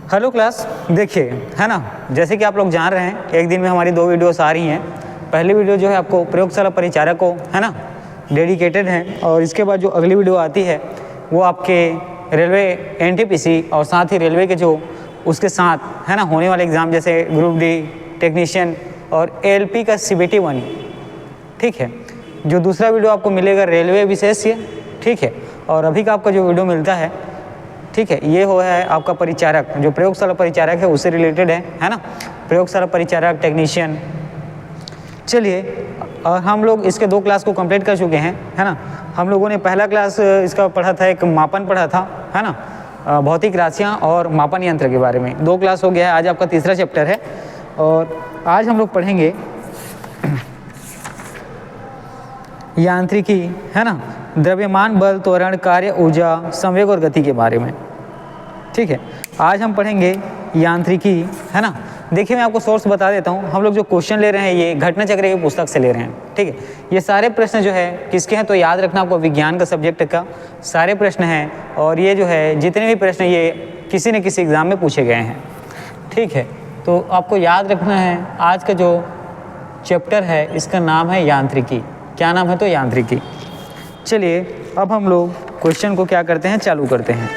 Hello class, देखिए है ना, जैसे कि आप लोग जान रहे हैं एक दिन में हमारी 2 वीडियोस आ रही हैं। पहली वीडियो जो है आपको प्रयोगशाला परिचारक को है ना डेडिकेटेड है, और इसके बाद जो अगली वीडियो आती है वो आपके रेलवे एनटीपीसी और साथ ही रेलवे के जो उसके साथ है ना होने वाले एग्ज़ाम जैसे ग्रुप डी, टेक्नीशियन और एएलपी का CBT 1, ठीक है। जो दूसरा वीडियो आपको मिलेगा रेलवे विशेष्य, ठीक है। और अभी का आपका जो वीडियो मिलता है, ठीक है, ये हो है आपका परिचारक, जो प्रयोगशाला परिचारक है उससे रिलेटेड है ना, प्रयोगशाला परिचारक, टेक्नीशियन। चलिए, और हम लोग इसके 2 क्लास को कंप्लीट कर चुके हैं, है ना। हम लोगों ने पहला क्लास इसका पढ़ा था, एक मापन पढ़ा था, है ना, भौतिक राशियाँ और मापन यंत्र के बारे में। 2 क्लास हो गया है, आज आपका तीसरा चैप्टर है। और आज हम लोग पढ़ेंगे यांत्रिकी, है ना, द्रव्यमान, बल, त्वरण, कार्य, ऊर्जा, संवेग और गति के बारे में, ठीक है। आज हम पढ़ेंगे यांत्रिकी, है ना। देखिए, मैं आपको सोर्स बता देता हूँ। हम लोग जो क्वेश्चन ले रहे हैं ये घटना चक्र की पुस्तक से ले रहे हैं, ठीक है। ये सारे प्रश्न जो है किसके हैं, तो याद रखना आपको विज्ञान का सब्जेक्ट का सारे प्रश्न हैं, और ये जो है जितने भी प्रश्न ये किसी न किसी एग्ज़ाम में पूछे गए हैं, ठीक है। तो आपको याद रखना है आज का जो चैप्टर है इसका नाम है यांत्रिकी। क्या नाम है, तो यांत्रिकी। चलिए, अब हम लोग क्वेश्चन को क्या करते हैं, चालू करते हैं।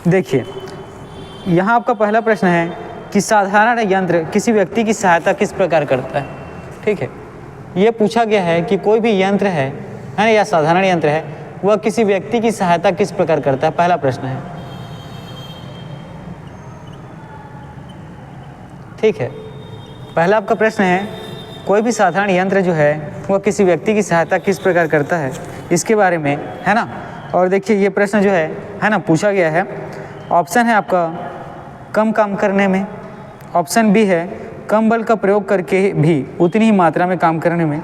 देखिए, यहाँ आपका पहला प्रश्न है कि साधारण यंत्र किसी व्यक्ति की सहायता किस प्रकार करता है, ठीक है। ये पूछा गया है कि कोई भी यंत्र है ना, या साधारण यंत्र है, वह किसी व्यक्ति की सहायता किस प्रकार करता है, पहला प्रश्न है, ठीक है। पहला आपका प्रश्न है कोई भी साधारण यंत्र जो है वह किसी व्यक्ति की सहायता किस प्रकार करता है, इसके बारे में, है ना। और देखिए, ये प्रश्न जो है ना पूछा गया है। ऑप्शन है आपका कम काम करने में, ऑप्शन बी है कम बल का प्रयोग करके भी उतनी ही मात्रा में काम करने में,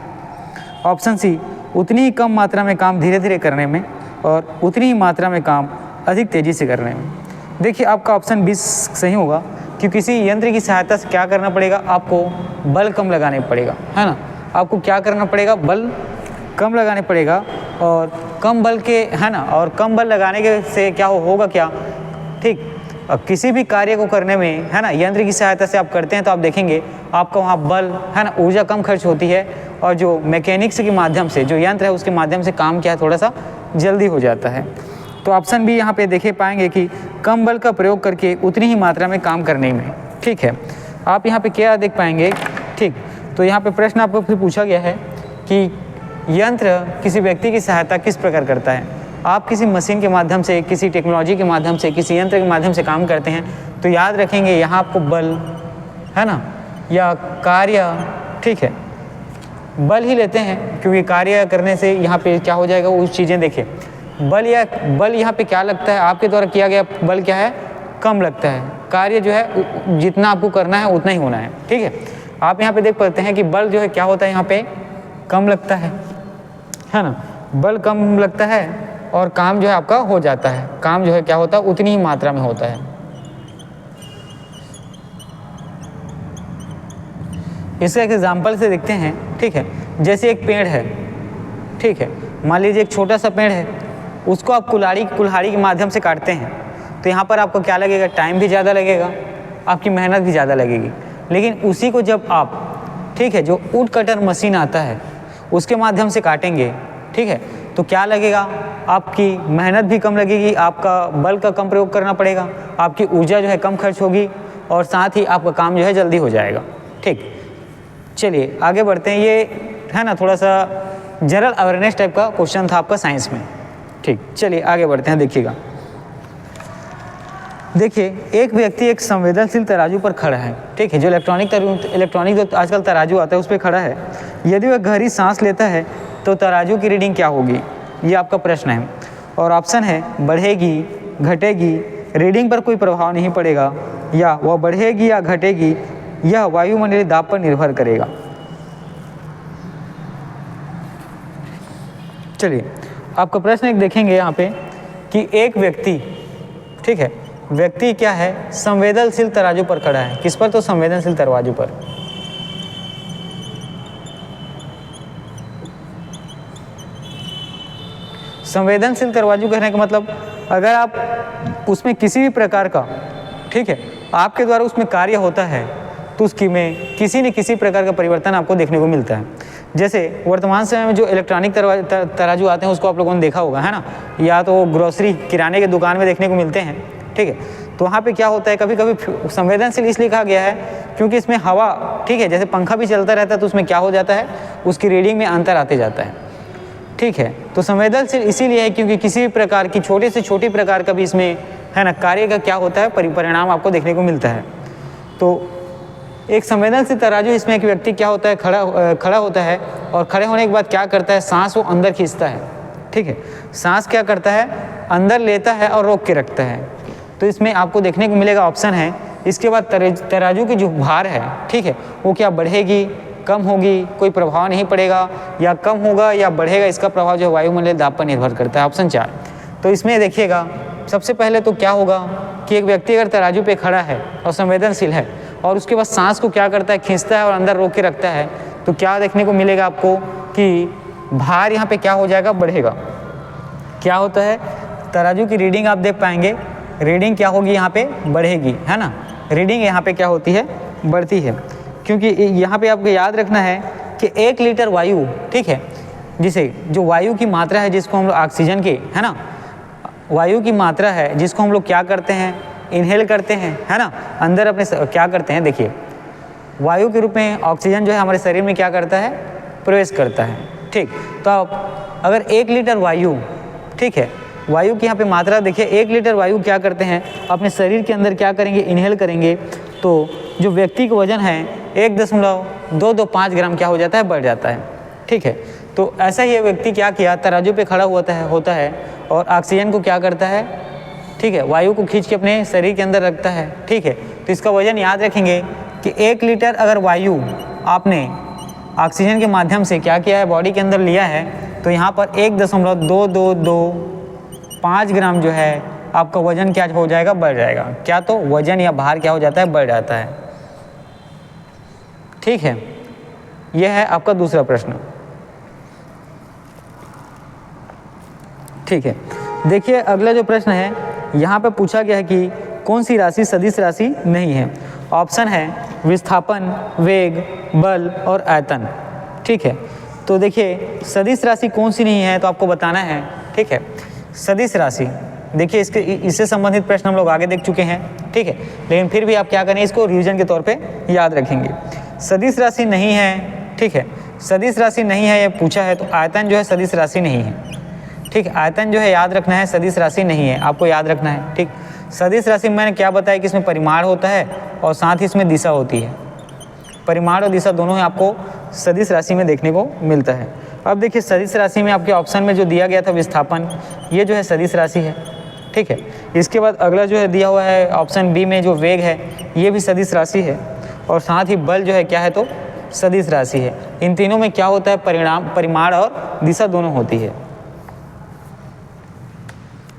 ऑप्शन सी उतनी ही कम मात्रा में काम धीरे धीरे करने में, और उतनी ही मात्रा में काम अधिक तेज़ी से करने में। देखिए, आपका ऑप्शन बी सही होगा कि किसी यंत्र की सहायता से क्या करना पड़ेगा, आपको बल कम लगाने पड़ेगा, है ना। आपको क्या करना पड़ेगा, बल कम लगाने पड़ेगा, और कम बल के, है ना, और कम बल लगाने के से क्या होगा क्या, ठीक। किसी भी कार्य को करने में, है ना, यंत्र की सहायता से आप करते हैं तो आप देखेंगे आपका वहाँ बल, है ना, ऊर्जा कम खर्च होती है, और जो मैकेनिक्स के माध्यम से जो यंत्र है उसके माध्यम से काम क्या है थोड़ा सा जल्दी हो जाता है। तो ऑप्शन भी यहाँ पे देखे पाएंगे कि कम बल का प्रयोग करके उतनी ही मात्रा में काम करने में, ठीक है। आप यहाँ पे क्या देख पाएंगे, ठीक। तो यहाँ पे प्रश्न आपको फिर पूछा गया है कि यंत्र किसी व्यक्ति की सहायता किस प्रकार करता है। आप किसी मशीन के माध्यम से, किसी टेक्नोलॉजी के माध्यम से, किसी यंत्र के माध्यम से काम करते हैं तो याद रखेंगे यहाँ आपको बल, है ना, या कार्य, ठीक है, बल ही लेते हैं, क्योंकि कार्य करने से यहाँ पे क्या हो जाएगा, वो चीज़ें देखें। बल यहाँ पे क्या लगता है, आपके द्वारा किया गया बल क्या है, कम लगता है। कार्य जो है जितना आपको करना है उतना ही होना है, ठीक है। आप यहाँ पे देख पाते हैं कि बल जो है क्या होता है, यहाँ पे कम लगता है ना, बल कम लगता है और काम जो है आपका हो जाता है। काम जो है क्या होता है, उतनी ही मात्रा में होता है। इसका एक एग्जाम्पल से देखते हैं, ठीक है। जैसे एक पेड़ है, ठीक है, मान लीजिए एक छोटा सा पेड़ है, उसको आप कुल्हाड़ी के माध्यम से काटते हैं तो यहाँ पर आपको क्या लगेगा, टाइम भी ज़्यादा लगेगा, आपकी मेहनत भी ज़्यादा लगेगी। लेकिन उसी को जब आप, ठीक है, जो वुड कटर मशीन आता है उसके माध्यम से काटेंगे, ठीक है, तो क्या लगेगा, आपकी मेहनत भी कम लगेगी, आपका बल का कम प्रयोग करना पड़ेगा, आपकी ऊर्जा जो है कम खर्च होगी, और साथ ही आपका काम जो है जल्दी हो जाएगा, ठीक। चलिए आगे बढ़ते हैं। ये है ना थोड़ा सा जनरल अवेयरनेस टाइप का क्वेश्चन था आपका साइंस में, ठीक। चलिए आगे बढ़ते हैं। देखिएगा, देखिए, एक व्यक्ति एक संवेदनशील तराजू पर खड़ा है, ठीक है, जो इलेक्ट्रॉनिक जो आजकल तराजू आता है उस पर खड़ा है। यदि वह गहरी सांस लेता है तो तराजू की रीडिंग क्या होगी, ये आपका प्रश्न है। और ऑप्शन है बढ़ेगी, घटेगी, रीडिंग पर कोई प्रभाव नहीं पड़ेगा, या वह बढ़ेगी या घटेगी, यह वायुमंडलीय दाब पर निर्भर करेगा। चलिए, आपका प्रश्न एक देखेंगे यहाँ पे कि एक व्यक्ति, ठीक है, व्यक्ति क्या है, संवेदनशील तराजू पर खड़ा है। किस पर, तो संवेदनशील तराजू पर। संवेदनशील तराजू कहने का मतलब, अगर आप उसमें किसी भी प्रकार का, ठीक है, आपके द्वारा उसमें कार्य होता है तो उसकी में किसी न किसी प्रकार का परिवर्तन आपको देखने को मिलता है। जैसे वर्तमान समय में जो इलेक्ट्रॉनिक तराजू आते हैं उसको आप लोगों ने देखा होगा, है ना, या तो ग्रोसरी किराने के दुकान में देखने को मिलते हैं, ठीक है। तो वहाँ पे क्या होता है, कभी कभी संवेदनशील इसलिए कहा गया है क्योंकि इसमें हवा, ठीक है, जैसे पंखा भी चलता रहता है तो उसमें क्या हो जाता है, उसकी रीडिंग में अंतर आते जाता है, ठीक है। तो संवेदनशील इसीलिए है क्योंकि किसी भी प्रकार की छोटे से छोटी प्रकार का भी इसमें, है ना, कार्य का क्या होता है, परिणाम आपको देखने को मिलता है। तो एक संवेदनशील तराजू, इसमें एक व्यक्ति क्या होता है, खड़ा होता है और खड़े होने के बाद क्या करता है, सांस वो अंदर खींचता है, ठीक है, सांस क्या करता है, अंदर लेता है और रोक के रखता है। तो इसमें आपको देखने को मिलेगा ऑप्शन है। इसके बाद तराजू की जो भार है, ठीक है, वो क्या बढ़ेगी, कम होगी, कोई प्रभाव नहीं पड़ेगा, या कम होगा या बढ़ेगा, इसका प्रभाव जो वायुमंडलीय दाब पर निर्भर करता है। ऑप्शन 4। तो इसमें देखिएगा सबसे पहले तो क्या होगा कि एक व्यक्ति अगर तराजू पे खड़ा है और संवेदनशील है और उसके बाद सांस को क्या करता है, खींचता है और अंदर रोक के रखता है, तो क्या देखने को मिलेगा आपको कि भार यहाँ पे क्या हो जाएगा, बढ़ेगा। क्या होता है, तराजू की रीडिंग आप देख पाएंगे, रीडिंग क्या होगी, यहाँ पे बढ़ेगी, है ना, रीडिंग यहाँ पे क्या होती है, बढ़ती है। क्योंकि यहाँ पे आपको याद रखना है कि 1 लीटर वायु, ठीक है, जिसे जो वायु की मात्रा है जिसको हम लोग ऑक्सीजन के, है ना, वायु की मात्रा है जिसको हम लोग क्या करते हैं, इनहेल करते हैं, है ना, अंदर अपने क्या करते हैं, देखिए वायु के रूप में ऑक्सीजन जो है हमारे शरीर में क्या करता है, प्रवेश करता है, ठीक। तो आप अगर 1 लीटर वायु, ठीक है, वायु की यहाँ पे मात्रा देखिए, 1 लीटर वायु क्या करते हैं, अपने शरीर के अंदर क्या करेंगे, इनहेल करेंगे, तो जो व्यक्ति का वजन है 1.225 ग्राम क्या हो जाता है, बढ़ जाता है, ठीक है। तो ऐसा ही ये व्यक्ति क्या किया, तराजू पे खड़ा होता है और ऑक्सीजन को क्या करता है, ठीक है, वायु को खींच के अपने शरीर के अंदर रखता है, ठीक है। तो इसका वजन याद रखेंगे कि 1 लीटर अगर वायु आपने ऑक्सीजन के माध्यम से क्या किया है, बॉडी के अंदर लिया है, तो यहाँ पर 1.2225 ग्राम जो है आपका वजन क्या हो जाएगा, बढ़ जाएगा। क्या, तो वजन या भार क्या हो जाता है, बढ़ जाता है, ठीक है। यह है आपका दूसरा प्रश्न, ठीक है। देखिए अगला जो प्रश्न है, यहाँ पे पूछा गया है कि कौन सी राशि सदिश राशि नहीं है। ऑप्शन है विस्थापन, वेग, बल और आयतन, ठीक है। तो देखिए सदिश राशि कौन सी नहीं है, तो आपको बताना है, ठीक है। सदिश राशि देखिए इससे संबंधित प्रश्न हम लोग आगे देख चुके हैं, ठीक है, लेकिन फिर भी आप क्या करें, इसको रिवीजन के तौर पे याद रखेंगे। सदिश राशि नहीं है, ठीक है, सदिश राशि नहीं है ये पूछा है, तो आयतन जो है सदिश राशि नहीं है, ठीक है। आयतन जो है याद रखना है, सदिश राशि नहीं है, आपको याद रखना है, ठीक। सदिश राशि मैंने क्या बताया कि इसमें परिमाण होता है और साथ ही इसमें दिशा होती है, परिमाण और दिशा दोनों ही आपको सदिश राशि में देखने को मिलता है। अब देखिए सदिश राशि में आपके ऑप्शन में जो दिया गया था विस्थापन, ये जो है सदिश राशि है, ठीक है। इसके बाद अगला जो है दिया हुआ है ऑप्शन बी में जो वेग है, ये भी सदिश राशि है, और साथ ही बल जो है क्या है, तो सदिश राशि है। इन तीनों में क्या होता है, परिमाण और दिशा दोनों होती है,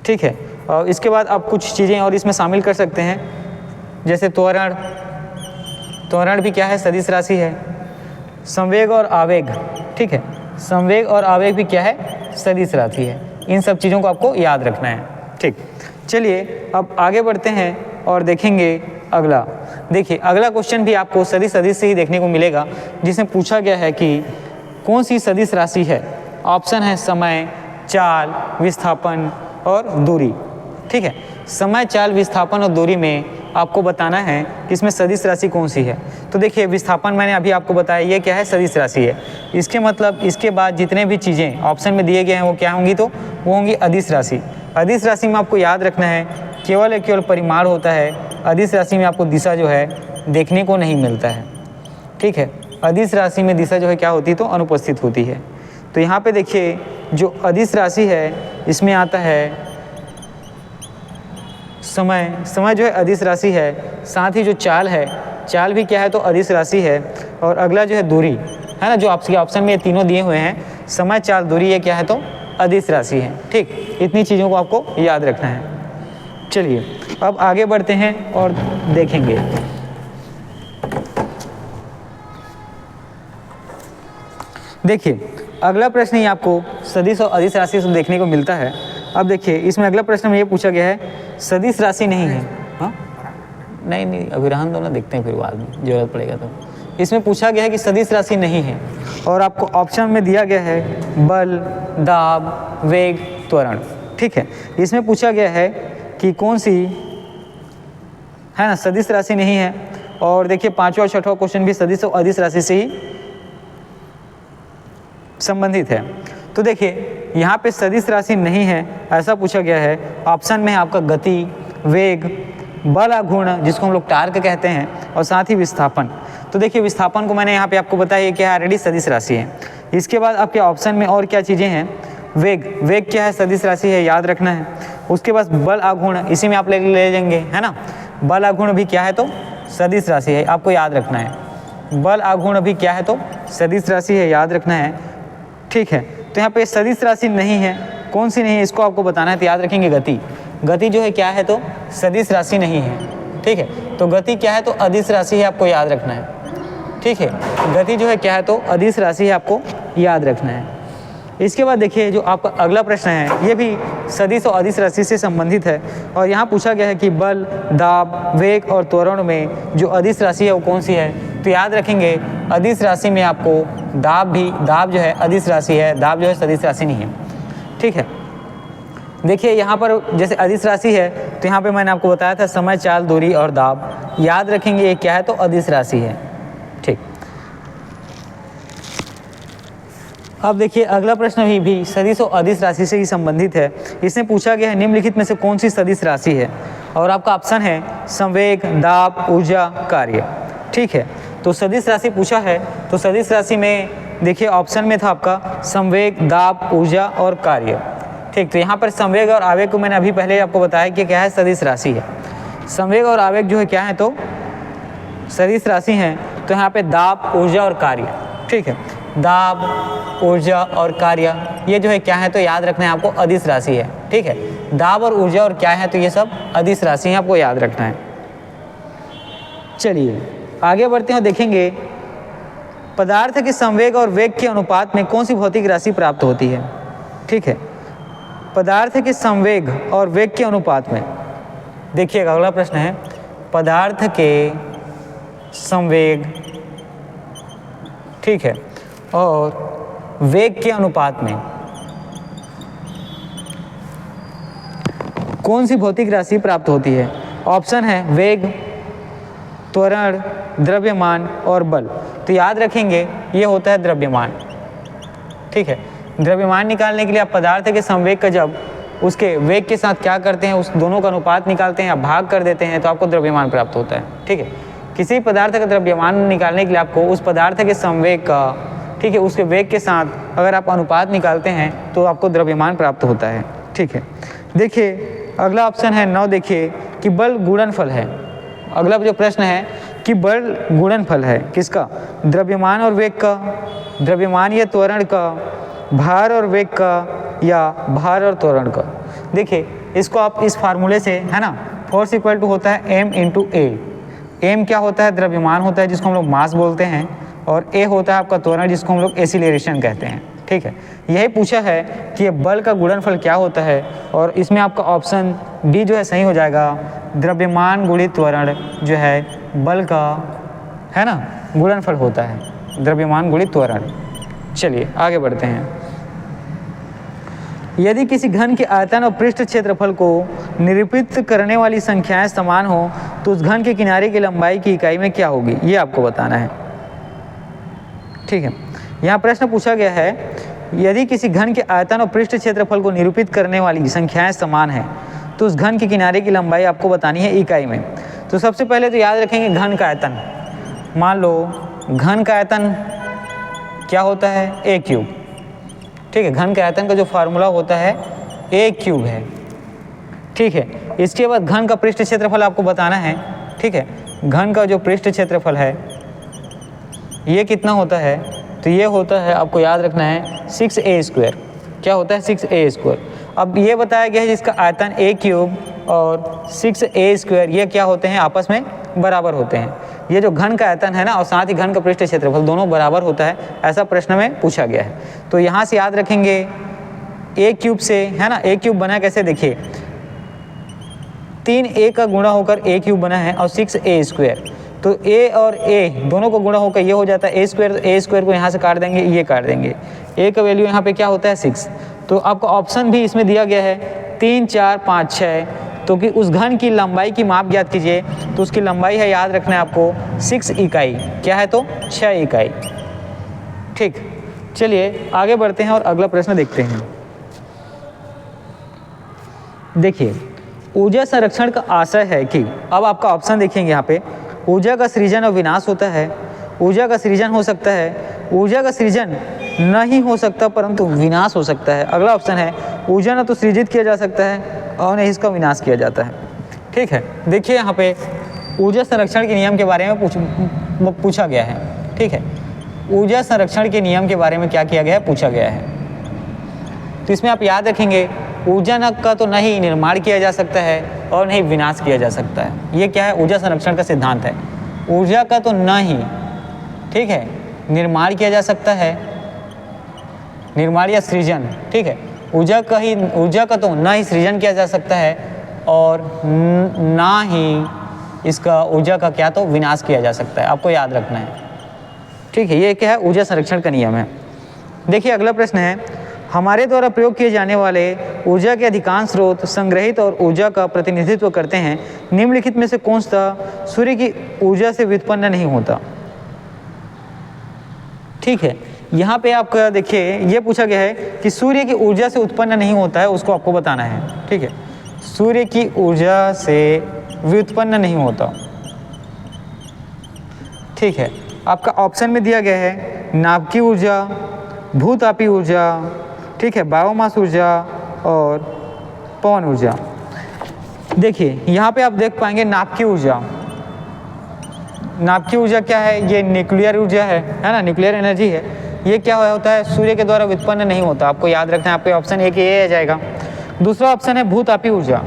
ठीक है। और इसके बाद आप कुछ चीज़ें और इसमें शामिल कर सकते हैं, जैसे त्वरण, त्वरण भी क्या है, सदिश राशि है। संवेग और आवेग, ठीक है, संवेग और आवेग भी क्या है, सदिश राशि है। इन सब चीज़ों को आपको याद रखना है, ठीक। चलिए अब आगे बढ़ते हैं और देखेंगे अगला। देखिए अगला क्वेश्चन भी आपको सदिश से ही देखने को मिलेगा, जिसमें पूछा गया है कि कौन सी सदिश राशि है। ऑप्शन है समय, चाल, विस्थापन और दूरी, ठीक है। समय, चाल, विस्थापन और दूरी में आपको बताना है कि इसमें सदिश राशि कौन सी है। तो देखिए विस्थापन मैंने अभी आपको बताया, ये क्या है, सदिश राशि है। इसके मतलब इसके बाद जितने भी चीज़ें ऑप्शन में दिए गए हैं वो क्या होंगी, तो वो होंगी अदिश राशि। अदिश राशि में आपको याद रखना है केवल परिमाण होता है, अदिश राशि में आपको दिशा जो है देखने को नहीं मिलता है, ठीक है। अदिश राशि में दिशा जो है क्या होती है, तो अनुपस्थित होती है। तो यहाँ पे देखिए जो अदिश राशि है इसमें आता है समय, समय जो है अदिश राशि है। साथ ही जो चाल है, चाल भी क्या है, तो अदिश राशि है। और अगला जो है दूरी है ना, जो आपके ऑप्शन में ये तीनों दिए हुए हैं, समय, चाल, दूरी, ये क्या है, तो अदिश राशि है, ठीक। इतनी चीज़ों को आपको याद रखना है। चलिए अब आगे बढ़ते हैं और देखेंगे। देखिए अगला प्रश्न ही आपको सदिश और अदिश राशि से देखने को मिलता है। अब देखिए इसमें अगला प्रश्न में ये पूछा गया है सदिश राशि नहीं है। हाँ नहीं अभी रहने दो ना, देखते हैं फिर बाद में जरूरत पड़ेगा तो। इसमें पूछा गया है कि सदिश राशि नहीं है और आपको ऑप्शन में दिया गया है बल, दाब, वेग, त्वरण। ठीक है, इसमें पूछा गया है कि कौन सी है ना सदिश राशि नहीं है। और देखिए पांचवा और छठवां क्वेश्चन भी सदिश और अदिश राशि से ही संबंधित है। तो देखिए यहाँ पे सदिश राशि नहीं है ऐसा पूछा गया है। ऑप्शन में है आपका गति, वेग, बल आघूर्ण जिसको हम लोग टार्क कहते हैं, और साथ ही विस्थापन। तो देखिए विस्थापन को मैंने यहाँ पे आपको बताया कि ऑलरेडी सदिश राशि है। इसके बाद आपके ऑप्शन में और क्या चीज़ें हैं, वेग क्या है, सदिश राशि है, याद रखना है। उसके बाद बल आघूर्ण, इसी में आप ले लेंगे है ना, बल आघूर्ण भी क्या है तो सदिश राशि है, आपको याद रखना है। बल आघूर्ण भी क्या है तो सदिश राशि है, याद रखना है। ठीक है, तो यहाँ पे सदिश राशि नहीं है, कौन सी नहीं है इसको आपको बताना है, तो याद रखेंगे गति जो है क्या है तो सदिश राशि नहीं है। ठीक है, तो गति क्या है तो अदिश राशि है, आपको याद रखना है। ठीक है, गति जो है क्या है तो अदिश राशि है, आपको याद रखना है। इसके बाद देखिए जो आपका अगला प्रश्न है ये भी सदिश और अदिश राशि से संबंधित है, और यहाँ पूछा गया है कि बल, दाब, वेग और त्वरण में जो अदिश राशि है वो कौन सी है। तो याद रखेंगे अदिश राशि में आपको दाब जो है अदिश राशि है, दाब जो है सदिश राशि नहीं है। ठीक है, देखिए यहाँ पर जैसे अदिश राशि है तो यहाँ पे मैंने आपको बताया था समय, चाल, दूरी और दाब, याद रखेंगे ये क्या है तो अदिश राशि है। ठीक, अब देखिए अगला प्रश्न भी सदिश और अदिश राशि से ही संबंधित है। इसमें पूछा गया है निम्नलिखित में से कौन सी सदिश राशि है, और आपका ऑप्शन है संवेग, दाब, ऊर्जा, कार्य। ठीक है, तो सदिश राशि पूछा है तो सदिश राशि में देखिए ऑप्शन में था आपका संवेग, दाब, ऊर्जा और कार्य। ठीक, तो यहाँ पर संवेग और आवेग को मैंने अभी पहले आपको बताया कि क्या है सदिश राशि है। संवेग और आवेग जो है क्या है तो सदिश राशि हैं। तो यहाँ पे दाब, ऊर्जा और कार्य। ठीक है, दाब, ऊर्जा और कार्य ये जो है क्या है तो याद रखना है आपको अदिश राशि है। ठीक है, दाब और ऊर्जा और क्या है तो ये सब अदिश राशि है, आपको याद रखना है। चलिए आगे बढ़ते हैं, देखेंगे पदार्थ के संवेग और वेग के अनुपात में कौन सी भौतिक राशि प्राप्त होती है। ठीक है, पदार्थ के संवेग और वेग के अनुपात में देखिएगा अगला प्रश्न है पदार्थ के संवेग, ठीक है, और वेग के अनुपात में कौन सी भौतिक राशि प्राप्त होती है। ऑप्शन है वेग, त्वरण, द्रव्यमान और बल। तो याद रखेंगे ये होता है द्रव्यमान। ठीक है, द्रव्यमान निकालने के लिए आप पदार्थ के संवेग का जब उसके वेग के साथ क्या करते हैं, उस दोनों का अनुपात निकालते हैं या भाग कर देते हैं तो आपको द्रव्यमान प्राप्त होता है। ठीक है, किसी पदार्थ का द्रव्यमान निकालने के लिए आपको उस पदार्थ के संवेग का, ठीक है, उसके वेग के साथ अगर आप अनुपात निकालते हैं तो आपको द्रव्यमान प्राप्त होता है। ठीक है, देखिए अगला ऑप्शन है 9, देखिए कि बल गुणनफल है। अगला जो प्रश्न है कि बल गुणनफल है किसका, द्रव्यमान और वेग का, द्रव्यमान या त्वरण का, भार और वेग का, या भार और त्वरण का। देखिए इसको आप इस फार्मूले से है ना, फोर्स इक्वल टू होता है m इंटू ए। एम क्या होता है, द्रव्यमान होता है जिसको हम लोग मास बोलते हैं, और ए होता है आपका त्वरण जिसको हम लोग एसिलेरेशन कहते हैं। ठीक है, यही पूछा है कि ये बल का गुणनफल क्या होता है, और इसमें आपका ऑप्शन बी जो है सही हो जाएगा। द्रव्यमान गुणित त्वरण जो है बल का है ना गुणनफल होता है, द्रव्यमान गुणित त्वरण। चलिए आगे बढ़ते हैं। यदि किसी घन के आयतन और पृष्ठ क्षेत्रफल को निरूपित करने वाली संख्याएं समान हो तो उस घन के किनारे की लंबाई की इकाई में क्या होगी, ये आपको बताना है। ठीक है, यहाँ प्रश्न पूछा गया है यदि किसी घन के आयतन और पृष्ठ क्षेत्रफल को निरूपित करने वाली संख्याएं समान हैं तो उस घन के किनारे की लंबाई आपको बतानी है इकाई में। तो सबसे पहले तो याद रखेंगे घन का आयतन। मान लो घन का आयतन क्या होता है, ए क्यूब। ठीक है, घन के आयतन का जो फार्मूला होता है ए क्यूब है। ठीक है, इसके बाद घन का पृष्ठ क्षेत्रफल आपको बताना है। ठीक है, घन का जो पृष्ठ क्षेत्रफल है ये कितना होता है, तो ये होता है आपको याद रखना है 6a²। क्या होता है 6a²। अब ये बताया गया है जिसका आयतन a क्यूब और 6a² ये क्या होते हैं, आपस में बराबर होते हैं। ये जो घन का आयतन है ना और साथ ही घन का पृष्ठ क्षेत्रफल दोनों बराबर होता है, ऐसा प्रश्न में पूछा गया है। तो यहाँ से याद रखेंगे ए क्यूब से, है ना, ए क्यूब बना कैसे, देखिए 3a का गुणा होकर ए क्यूब बना है और 6a², तो a और a दोनों को गुणा होकर ये हो जाता है a², तो a² को यहाँ से काट देंगे, ये काट देंगे, a का वैल्यू यहाँ पे क्या होता है 6। तो आपका ऑप्शन भी इसमें दिया गया है 3, 4, 5, 6, तो कि उस घन की लंबाई की माप ज्ञात कीजिए, तो उसकी लंबाई है, याद रखना है आपको 6 इकाई, क्या है तो 6 इकाई। ठीक, चलिए आगे बढ़ते हैं और अगला प्रश्न देखते हैं। देखिए ऊर्जा संरक्षण का आशय है कि, अब आपका ऑप्शन देखेंगे यहाँ पे, ऊर्जा का सृजन और विनाश होता है, ऊर्जा का सृजन हो सकता है, ऊर्जा का सृजन नहीं हो सकता परंतु विनाश हो सकता है। अगला ऑप्शन है ऊर्जा न तो सृजित किया जा सकता है और न इसका विनाश किया जाता है। ठीक है, देखिए यहाँ पे ऊर्जा संरक्षण के नियम के बारे में पूछा गया है। ठीक है, ऊर्जा संरक्षण के नियम के बारे में क्या किया गया है, पूछा गया है। तो इसमें आप याद रखेंगे ऊर्जा न का तो नहीं निर्माण किया जा सकता है और नहीं विनाश किया जा सकता है। ये क्या है, ऊर्जा संरक्षण का सिद्धांत है। ऊर्जा का तो न ही, ठीक है, निर्माण किया जा सकता है, निर्माण या सृजन, ठीक है, ऊर्जा का तो ना ही सृजन किया जा सकता है और ना ही इसका ऊर्जा का क्या तो विनाश किया जा सकता है, आपको याद रखना है। ठीक है, ये क्या है, ऊर्जा संरक्षण का नियम है। देखिए अगला प्रश्न है, हमारे द्वारा प्रयोग किए जाने वाले ऊर्जा के अधिकांश स्रोत संग्रहित और ऊर्जा का प्रतिनिधित्व करते हैं, निम्नलिखित में से कौन सा सूर्य की ऊर्जा से व्युत्पन्न नहीं होता। ठीक है, यहाँ पे आपका देखिए ये पूछा गया है कि सूर्य की ऊर्जा से उत्पन्न नहीं होता है, उसको आपको बताना है। ठीक है, सूर्य की ऊर्जा से व्युत्पन्न नहीं होता। ठीक है, आपका ऑप्शन में दिया गया है नाभिकीय ऊर्जा, भूतापी ऊर्जा, ठीक है, बायोमास ऊर्जा और पवन ऊर्जा। देखिए यहाँ पे आप देख पाएंगे नाभिकीय ऊर्जा। नाभिकीय ऊर्जा क्या है, ये न्यूक्लियर ऊर्जा है ना, न्यूक्लियर एनर्जी है। ये क्या होता है, सूर्य के द्वारा व्युत्पन्न नहीं होता, आपको याद रखना है। आपके ऑप्शन ए के ये आ जाएगा। दूसरा ऑप्शन है भूतापी ऊर्जा,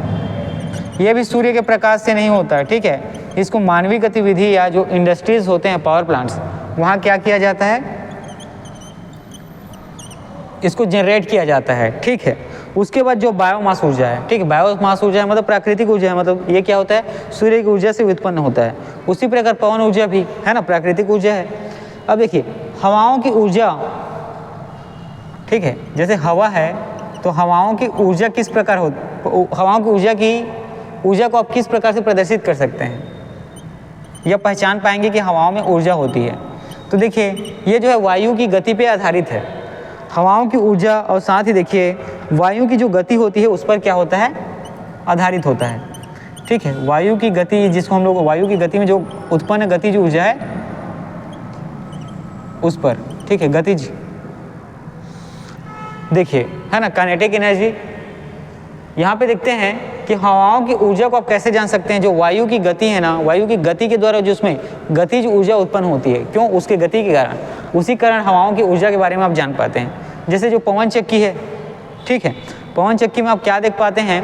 ये भी सूर्य के प्रकाश से नहीं होता है। ठीक है, इसको मानवीय गतिविधि या जो इंडस्ट्रीज होते हैं, पावर प्लांट्स, वहाँ क्या किया जाता है, इसको जनरेट किया जाता है। ठीक है, उसके बाद जो बायोमास ऊर्जा है, ठीक है, बायोमास ऊर्जा है मतलब प्राकृतिक ऊर्जा है, मतलब ये क्या होता है, सूर्य की ऊर्जा से उत्पन्न होता है। उसी प्रकार पवन ऊर्जा भी है ना, प्राकृतिक ऊर्जा है। अब देखिए हवाओं की ऊर्जा, ठीक है, जैसे हवा है तो हवाओं की ऊर्जा किस प्रकार हो, हवाओं की ऊर्जा को आप किस प्रकार से प्रदर्शित कर सकते हैं या पहचान पाएंगे कि हवाओं में ऊर्जा होती है। तो देखिए ये जो है वायु की गति पे आधारित है, हवाओं की ऊर्जा, और साथ ही देखिए वायु की जो गति होती है उस पर क्या होता है, आधारित होता है। ठीक है, वायु की गति, जिसको हम लोग वायु की गति में जो उत्पन्न गतिज ऊर्जा है उस पर, ठीक है, गतिज, देखिए है ना, काइनेटिक एनर्जी। यहाँ पे देखते हैं कि हवाओं की ऊर्जा को आप कैसे जान सकते हैं, जो वायु की गति है ना, वायु की गति के द्वारा जो उसमें गतिज ऊर्जा उत्पन्न होती है, क्यों, उसके गति के कारण, उसी कारण हवाओं की ऊर्जा के बारे में आप जान पाते हैं। जैसे जो पवन चक्की है, ठीक है, पवन चक्की में आप क्या देख पाते हैं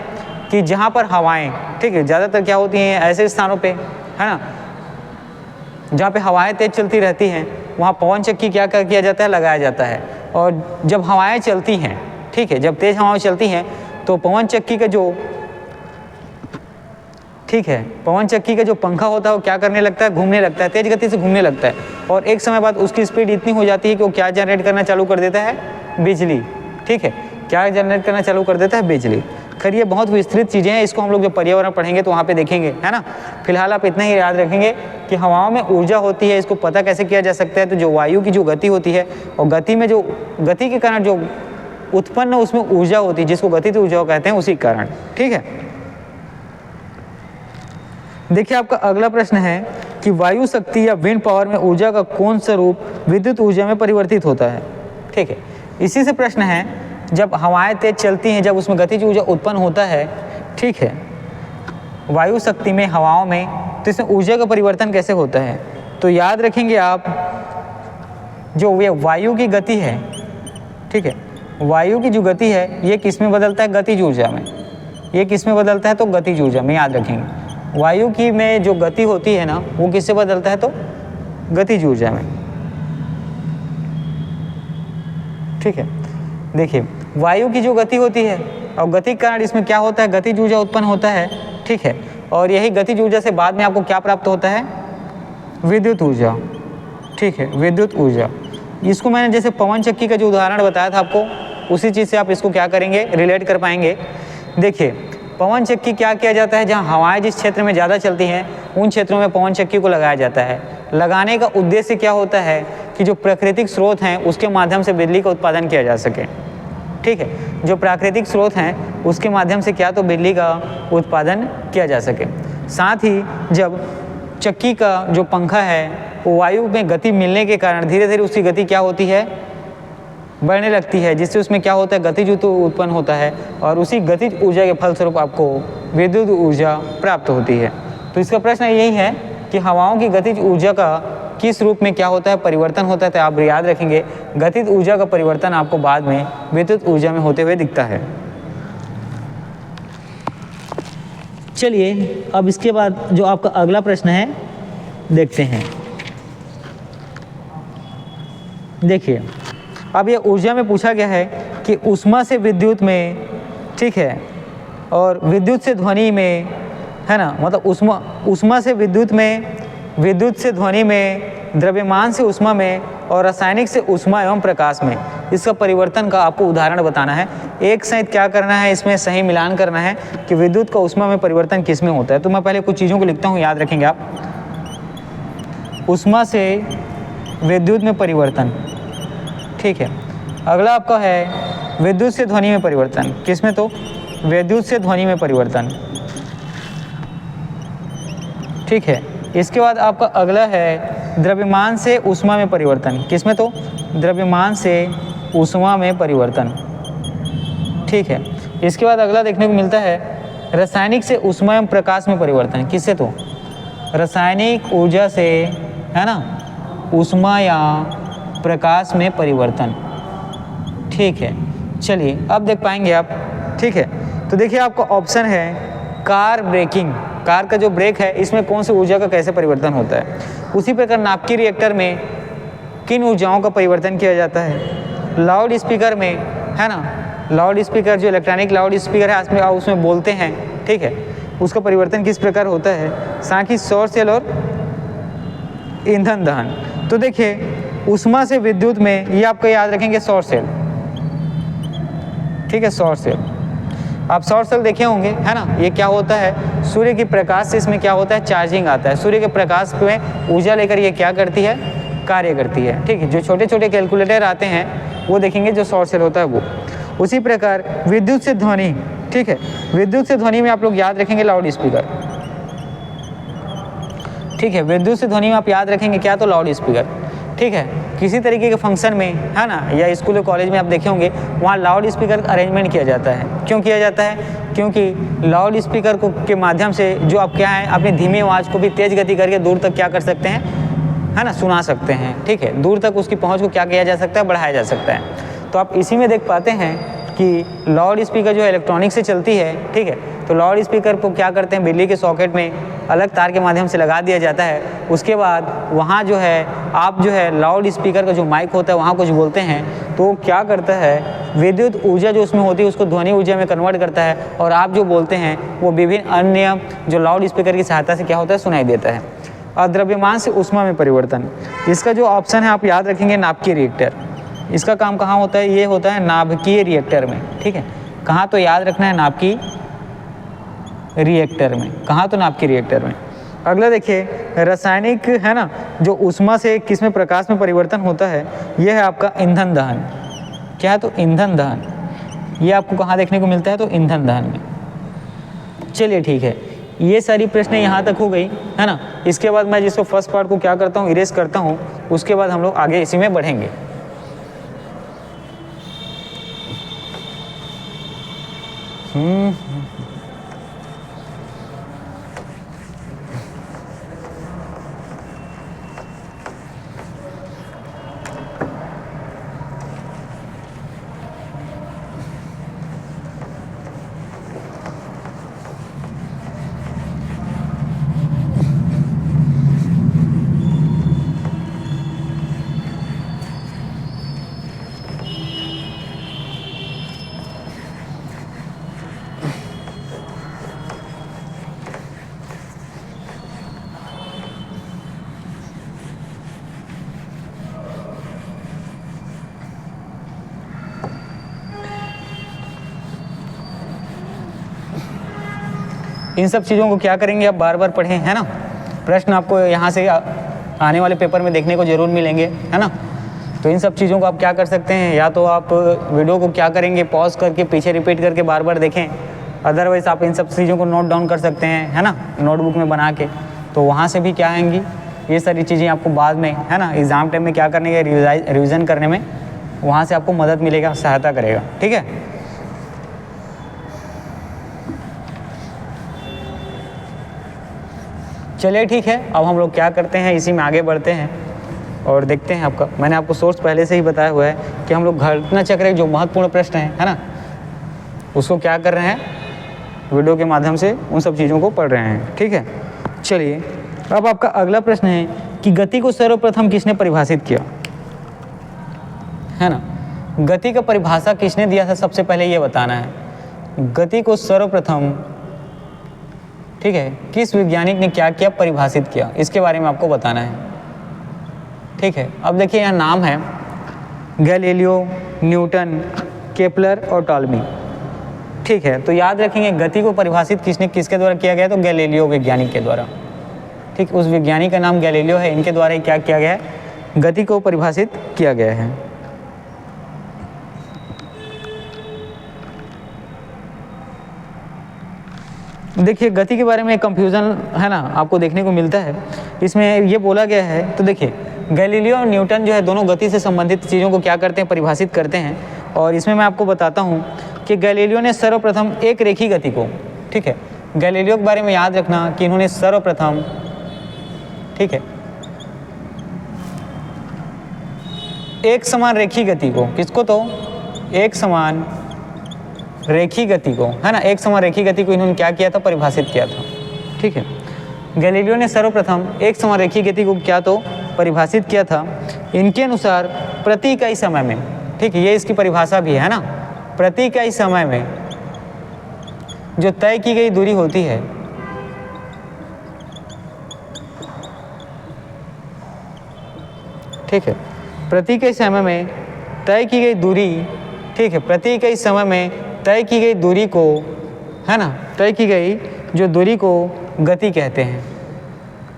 कि जहाँ पर हवाएं, ठीक है, ज़्यादातर क्या होती हैं ऐसे स्थानों पे, है ना, जहाँ पे हवाएं तेज चलती रहती हैं, वहाँ पवन चक्की क्या किया जाता है, लगाया जाता है। और जब हवाएं चलती हैं, ठीक है, जब तेज हवाएं चलती हैं तो पवन चक्की का जो, ठीक है, पवन चक्की का जो पंखा होता है वो क्या करने लगता है, घूमने लगता है, तेज गति से घूमने लगता है। और एक समय बाद उसकी स्पीड इतनी हो जाती है कि वो क्या जनरेट करना चालू कर देता है, बिजली। ठीक है, क्या जनरेट करना चालू कर देता है, बिजली। खैर ये बहुत विस्तृत चीज़ें हैं, इसको हम लोग जब पर्यावरण पढ़ेंगे तो वहाँ पे देखेंगे, है ना। फिलहाल आप इतना ही याद रखेंगे कि हवाओं में ऊर्जा होती है, इसको पता कैसे किया जा सकता है, तो जो वायु की जो गति होती है और गति में जो गति के कारण जो उत्पन्न उसमें ऊर्जा होती है, जिसको गतिज ऊर्जा कहते हैं, उसी कारण। ठीक है, देखिए आपका अगला प्रश्न है कि वायु शक्ति या विंड पावर में ऊर्जा का कौन सा रूप विद्युत ऊर्जा में परिवर्तित होता है। ठीक है, इसी से प्रश्न है, जब हवाएं तेज चलती हैं, जब उसमें गतिज ऊर्जा उत्पन्न होता है, ठीक है, वायु शक्ति में, हवाओं में, तो इसमें ऊर्जा का परिवर्तन कैसे होता है। तो याद रखेंगे आप, जो ये वायु की गति है, ठीक है, वायु की जो गति है ये किस में बदलता है, गतिज ऊर्जा में। ये किस में बदलता है, तो गतिज ऊर्जा में। याद रखेंगे वायु की में जो गति होती है ना, वो किससे बदलता है, तो गतिज ऊर्जा में। ठीक है, देखिए वायु की जो गति होती है, और गति के कारण इसमें क्या होता है, गतिज ऊर्जा उत्पन्न होता है, ठीक है। और यही गतिज ऊर्जा से बाद में आपको क्या प्राप्त होता है, विद्युत ऊर्जा, ठीक है, विद्युत ऊर्जा। इसको मैंने जैसे पवन चक्की का जो उदाहरण बताया था आपको, उसी चीज़ से आप इसको क्या करेंगे, रिलेट कर पाएंगे। देखिए पवन चक्की क्या किया जाता है, जहाँ हवाएं जिस क्षेत्र में ज़्यादा चलती हैं उन क्षेत्रों में पवन चक्की को लगाया जाता है। लगाने का उद्देश्य क्या होता है कि जो प्राकृतिक स्रोत हैं उसके माध्यम से बिजली का उत्पादन किया जा सके, ठीक है। जो प्राकृतिक स्रोत हैं उसके माध्यम से क्या तो बिजली का उत्पादन किया जा सके। साथ ही जब चक्की का जो पंखा है वो वायु में गति मिलने के कारण धीरे धीरे उसकी गति क्या होती है, बढ़ने लगती है, जिससे उसमें क्या होता है, गतिज उत्पन्न होता है, और उसी गतिज ऊर्जा के फलस्वरूप आपको विद्युत ऊर्जा प्राप्त होती है। तो इसका प्रश्न यही है कि हवाओं की गतिज ऊर्जा का किस रूप में क्या होता है, परिवर्तन होता है। तो आप याद रखेंगे गतिज ऊर्जा का परिवर्तन आपको बाद में विद्युत ऊर्जा में होते हुए दिखता है। चलिए अब इसके बाद जो आपका अगला प्रश्न है देखते हैं। देखिए अब ये ऊर्जा में पूछा गया है कि ऊष्मा से विद्युत में, ठीक है, और विद्युत से ध्वनि में, है ना, मतलब ऊष्मा से विद्युत में, विद्युत से ध्वनि में, द्रव्यमान से ऊष्मा में, और रासायनिक से ऊष्मा एवं प्रकाश में, इसका परिवर्तन का आपको उदाहरण बताना है। एक साथ क्या करना है, इसमें सही मिलान करना है कि विद्युत का ऊष्मा में परिवर्तन किस में होता है। तो मैं पहले कुछ चीज़ों को लिखता हूँ, याद रखेंगे आप। ऊष्मा से विद्युत में परिवर्तन, ठीक है। अगला आपका है विद्युत से ध्वनि में परिवर्तन, किसमें, तो विद्युत से ध्वनि में परिवर्तन, ठीक है। इसके बाद आपका अगला है द्रव्यमान से ऊष्मा में परिवर्तन, किसमें, तो द्रव्यमान से ऊष्मा में परिवर्तन, ठीक है। इसके बाद अगला देखने को मिलता है रासायनिक से ऊष्मा एवं प्रकाश में परिवर्तन, किससे, तो रासायनिक ऊर्जा से, है ना, ऊष्मा या प्रकाश में परिवर्तन, ठीक है। चलिए अब देख पाएंगे आप, ठीक है। तो देखिए आपका ऑप्शन है कार ब्रेकिंग, कार का जो ब्रेक है इसमें कौन सी ऊर्जा का कैसे परिवर्तन होता है। उसी प्रकार नाभिकीय रिएक्टर में किन ऊर्जाओं का परिवर्तन किया जाता है। लाउड स्पीकर में, है ना, लाउड स्पीकर जो इलेक्ट्रॉनिक लाउड स्पीकर है उसमें बोलते हैं, ठीक है, उसका परिवर्तन किस प्रकार होता है। साथ ही सौर सेल और ईंधन दहन। तो देखिए ऊष्मा से विद्युत में, ये आपको याद रखेंगे सौर सेल, ठीक है, सौर सेल। आप सौर सेल देखे होंगे, है ना। ये क्या होता है, सूर्य की प्रकाश से इसमें क्या होता है, चार्जिंग आता है। सूर्य के प्रकाश में ऊर्जा लेकर ये क्या करती है, कार्य करती है, ठीक है। जो छोटे छोटे कैलकुलेटर आते हैं वो देखेंगे जो सौर सेल होता है वो। उसी प्रकार विद्युत से ध्वनि, ठीक है, विद्युत से ध्वनि में आप लोग याद रखेंगे लाउड स्पीकर, ठीक है। विद्युत से ध्वनि में आप याद रखेंगे क्या, तो लाउड स्पीकर, ठीक है। किसी तरीके के फंक्शन में, है ना, या स्कूल या कॉलेज में आप देखे होंगे वहाँ लाउड स्पीकर का अरेंजमेंट किया जाता है। क्यों किया जाता है, क्योंकि लाउड स्पीकर को के माध्यम से जो आप क्या है अपनी धीमी आवाज़ को भी तेज़ गति करके दूर तक क्या कर सकते हैं, है ना, सुना सकते हैं, ठीक है। दूर तक उसकी पहुँच को क्या किया जा सकता है, बढ़ाया जा सकता है। तो आप इसी में देख पाते हैं कि लाउड स्पीकर जो है इलेक्ट्रॉनिक से चलती है, ठीक है। तो लाउड स्पीकर को क्या करते हैं, बिजली के सॉकेट में अलग तार के माध्यम से लगा दिया जाता है। उसके बाद वहाँ जो है आप जो है लाउड स्पीकर का जो माइक होता है वहाँ कुछ बोलते हैं, तो क्या करता है, विद्युत ऊर्जा जो उसमें होती है उसको ध्वनि ऊर्जा में कन्वर्ट करता है, और आप जो बोलते हैं वो विभिन्न अन्य जो लाउड स्पीकर की सहायता से क्या होता है, सुनाई देता है। और द्रव्यमान से ऊष्मा में परिवर्तन, इसका जो ऑप्शन है आप याद रखेंगे नाभिकीय रिएक्टर। इसका काम कहाँ होता है, ये होता है नाभिकीय रिएक्टर में, ठीक है। कहाँ, तो याद रखना है नाभिकीय रिएक्टर में, कहाँ, तो नाभिकीय रिएक्टर में। अगला देखिए रासायनिक, है ना, जो ऊष्मा से किस में, प्रकाश में परिवर्तन होता है, यह है आपका ईंधन दहन। क्या है, तो ईंधन दहन। ये आपको कहाँ देखने को मिलता है, तो ईंधन दहन में। चलिए ठीक है, ये सारी प्रश्न यहाँ तक हो गई, है ना। इसके बाद मैं जिसको फर्स्ट पार्ट को क्या करता हूँ, इरेज करता हूँ, उसके बाद हम लोग आगे इसी में बढ़ेंगे। इन सब चीज़ों को क्या करेंगे आप बार बार पढ़ें, है ना। प्रश्न आपको यहाँ से आने वाले पेपर में देखने को ज़रूर मिलेंगे, है ना। तो इन सब चीज़ों को आप क्या कर सकते हैं, या तो आप वीडियो को क्या करेंगे पॉज करके पीछे रिपीट करके बार बार देखें, अदरवाइज़ आप इन सब चीज़ों को नोट डाउन कर सकते हैं, है ना, नोटबुक में बना के। तो वहाँ से भी क्या आएंगी ये सारी चीज़ें आपको बाद में, है ना, एग्ज़ाम टाइम में क्या करने के रिविज़न करने में वहाँ से आपको मदद मिलेगा, सहायता करेगा, ठीक है। चलिए ठीक है, अब हम लोग क्या करते हैं, इसी में आगे बढ़ते हैं और देखते हैं आपका, मैंने आपको सोर्स पहले से ही बताया हुआ है कि हम लोग घटना चक्र जो महत्वपूर्ण प्रश्न है ना, उसको क्या कर रहे हैं, वीडियो के माध्यम से उन सब चीज़ों को पढ़ रहे हैं, ठीक है। चलिए अब आपका अगला प्रश्न है कि गति को सर्वप्रथम किसने परिभाषित किया, है ना। गति का परिभाषा किसने दिया था, सबसे पहले ये बताना है। गति को सर्वप्रथम, ठीक है, किस वैज्ञानिक ने क्या किया, परिभाषित किया, इसके बारे में आपको बताना है, ठीक है। अब देखिए यहाँ नाम है गैलीलियो, न्यूटन, केपलर और टॉलमी, ठीक है। तो याद रखेंगे गति को परिभाषित किसके द्वारा किया गया, तो गैलीलियो वैज्ञानिक के द्वारा, ठीक। उस वैज्ञानिक का नाम गैलीलियो है, इनके द्वारा ही क्या किया गया है, गति को परिभाषित किया गया है। देखिए गति के बारे में कंफ्यूजन है ना आपको देखने को मिलता है, इसमें ये बोला गया है, तो देखिए गैलीलियो और न्यूटन जो है दोनों गति से संबंधित चीज़ों को क्या करते हैं, परिभाषित करते हैं। और इसमें मैं आपको बताता हूँ कि गैलीलियो ने सर्वप्रथम एक रेखी गति को, ठीक है, गैलीलियो के बारे में याद रखना कि इन्होंने सर्वप्रथम, ठीक है, एक समान रेखी गति को, किसको, तो एक समान रेखी गति को, है ना, एक समान रेखी गति को इन्होंने क्या किया था, परिभाषित किया था, ठीक है। गैलीलियो ने सर्वप्रथम एक समान रेखी गति को क्या तो परिभाषित किया था। इनके अनुसार प्रति इकाई समय में, ठीक है, ये इसकी परिभाषा भी है ना, प्रति इकाई समय में जो तय की गई दूरी होती है, ठीक है, प्रति इकाई समय में तय की गई दूरी, ठीक है, प्रति इकाई समय में तय की गई दूरी को, है ना, तय की गई जो दूरी को गति कहते हैं।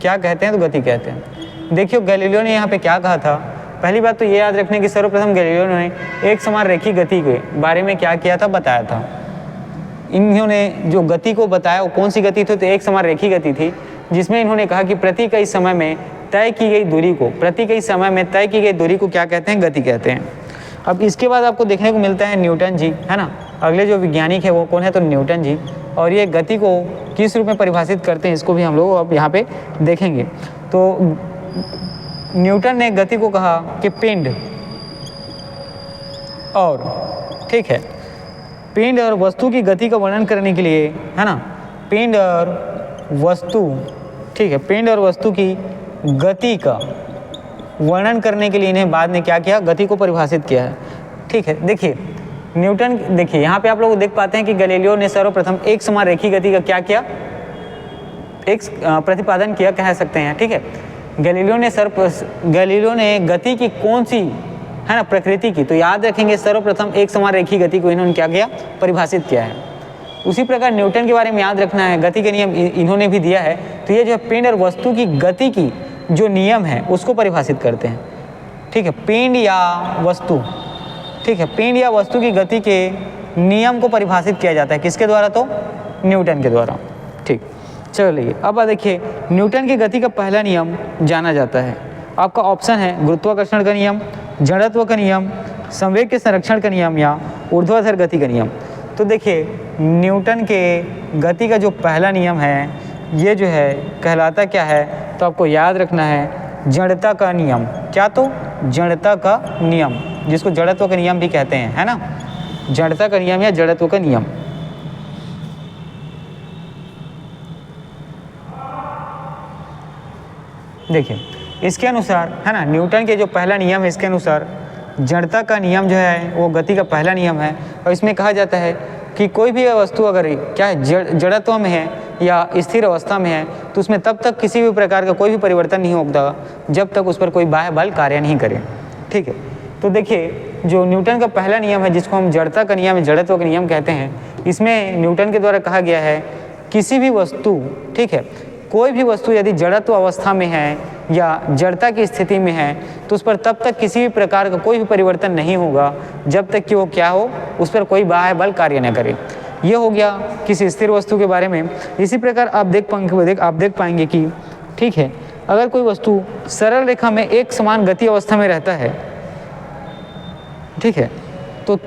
क्या कहते हैं, तो गति कहते हैं। देखियो गैलीलियो ने यहाँ पे क्या कहा था, पहली बात तो ये याद रखने की सर्वप्रथम गैलीलियो ने एक समान रेखी गति के बारे में क्या किया था, बताया था। इन्होंने जो गति को बताया वो कौन सी गति थी, तो एक समान रेखी गति थी, जिसमें इन्होंने कहा कि प्रति कई समय में तय की गई दूरी को, प्रति कई समय में तय की गई दूरी को क्या कहते हैं, गति कहते हैं। अब इसके बाद आपको देखने को मिलता है न्यूटन जी, है ना, अगले जो वैज्ञानिक है वो कौन है, तो न्यूटन जी। और ये गति को किस रूप में परिभाषित करते हैं, इसको भी हम लोग अब यहाँ पे देखेंगे। तो न्यूटन ने गति को कहा कि पिंड और, ठीक है, पिंड और वस्तु की गति का वर्णन करने के लिए, है ना, पिंड और वस्तु, ठीक है, पिंड और वस्तु की गति का वर्णन करने के लिए इन्हें बाद में क्या किया, गति को परिभाषित किया है, ठीक है। देखिए न्यूटन, देखिए यहाँ पे आप लोग देख पाते हैं कि गैलीलियो ने सर्वप्रथम एक समान रेखी गति का क्या किया, एक प्रतिपादन किया कह सकते हैं, ठीक है। गैलीलियो ने गति की कौन सी, है ना, प्रकृति की, तो याद रखेंगे सर्वप्रथम एक समान रेखी गति को इन्होंने क्या किया, परिभाषित किया है। उसी प्रकार न्यूटन के बारे में याद रखना है, गति के नियम इन्होंने भी दिया है। तो ये जो है पिंड और वस्तु की गति की जो नियम है उसको परिभाषित करते हैं, ठीक है, पिंड या वस्तु, ठीक है, पिंड या वस्तु की गति के नियम को परिभाषित किया जाता है, किसके द्वारा, तो न्यूटन के द्वारा, ठीक। चलिए अब देखिए न्यूटन की गति का पहला नियम जाना जाता है, आपका ऑप्शन है गुरुत्वाकर्षण का नियम, जड़त्व का नियम, संवेग के संरक्षण का नियम या ऊर्ध्वाधर गति का नियम। तो देखिए न्यूटन के गति का जो पहला नियम है ये जो है कहलाता क्या है, तो आपको याद रखना है जड़ता का नियम, क्या, तो जड़ता का नियम, जिसको जड़त्व का नियम भी कहते हैं, है ना, जड़ता का नियम या जड़त्व का नियम। देखिए इसके अनुसार, है ना, न्यूटन के जो पहला नियम है इसके अनुसार जड़ता का नियम जो है वो गति का पहला नियम है। और इसमें कहा जाता है कि कोई भी वस्तु अगर क्या है जड़त्व में है या स्थिर अवस्था में है तो उसमें तब तक किसी भी प्रकार का कोई भी परिवर्तन नहीं होगा जब तक उस पर कोई बाह्य बल कार्य नहीं करे, ठीक है। तो देखिए जो न्यूटन का पहला नियम है जिसको हम जड़ता का नियम, जड़त्व का नियम कहते हैं, इसमें न्यूटन के द्वारा कहा गया है किसी भी वस्तु, ठीक है, कोई भी वस्तु यदि जड़त्व अवस्था में है या जड़ता की स्थिति में है तो उस पर तब तक किसी भी प्रकार का कोई भी परिवर्तन नहीं होगा जब तक कि वो क्या हो, उस पर कोई बाह्य बल कार्य न करे। ये हो गया किसी स्थिर वस्तु के बारे में। इसी प्रकार आप देख पाएंगे कि ठीक है, अगर कोई वस्तु सरल रेखा में एक समान गति अवस्था में रहता है, ठीक है, तो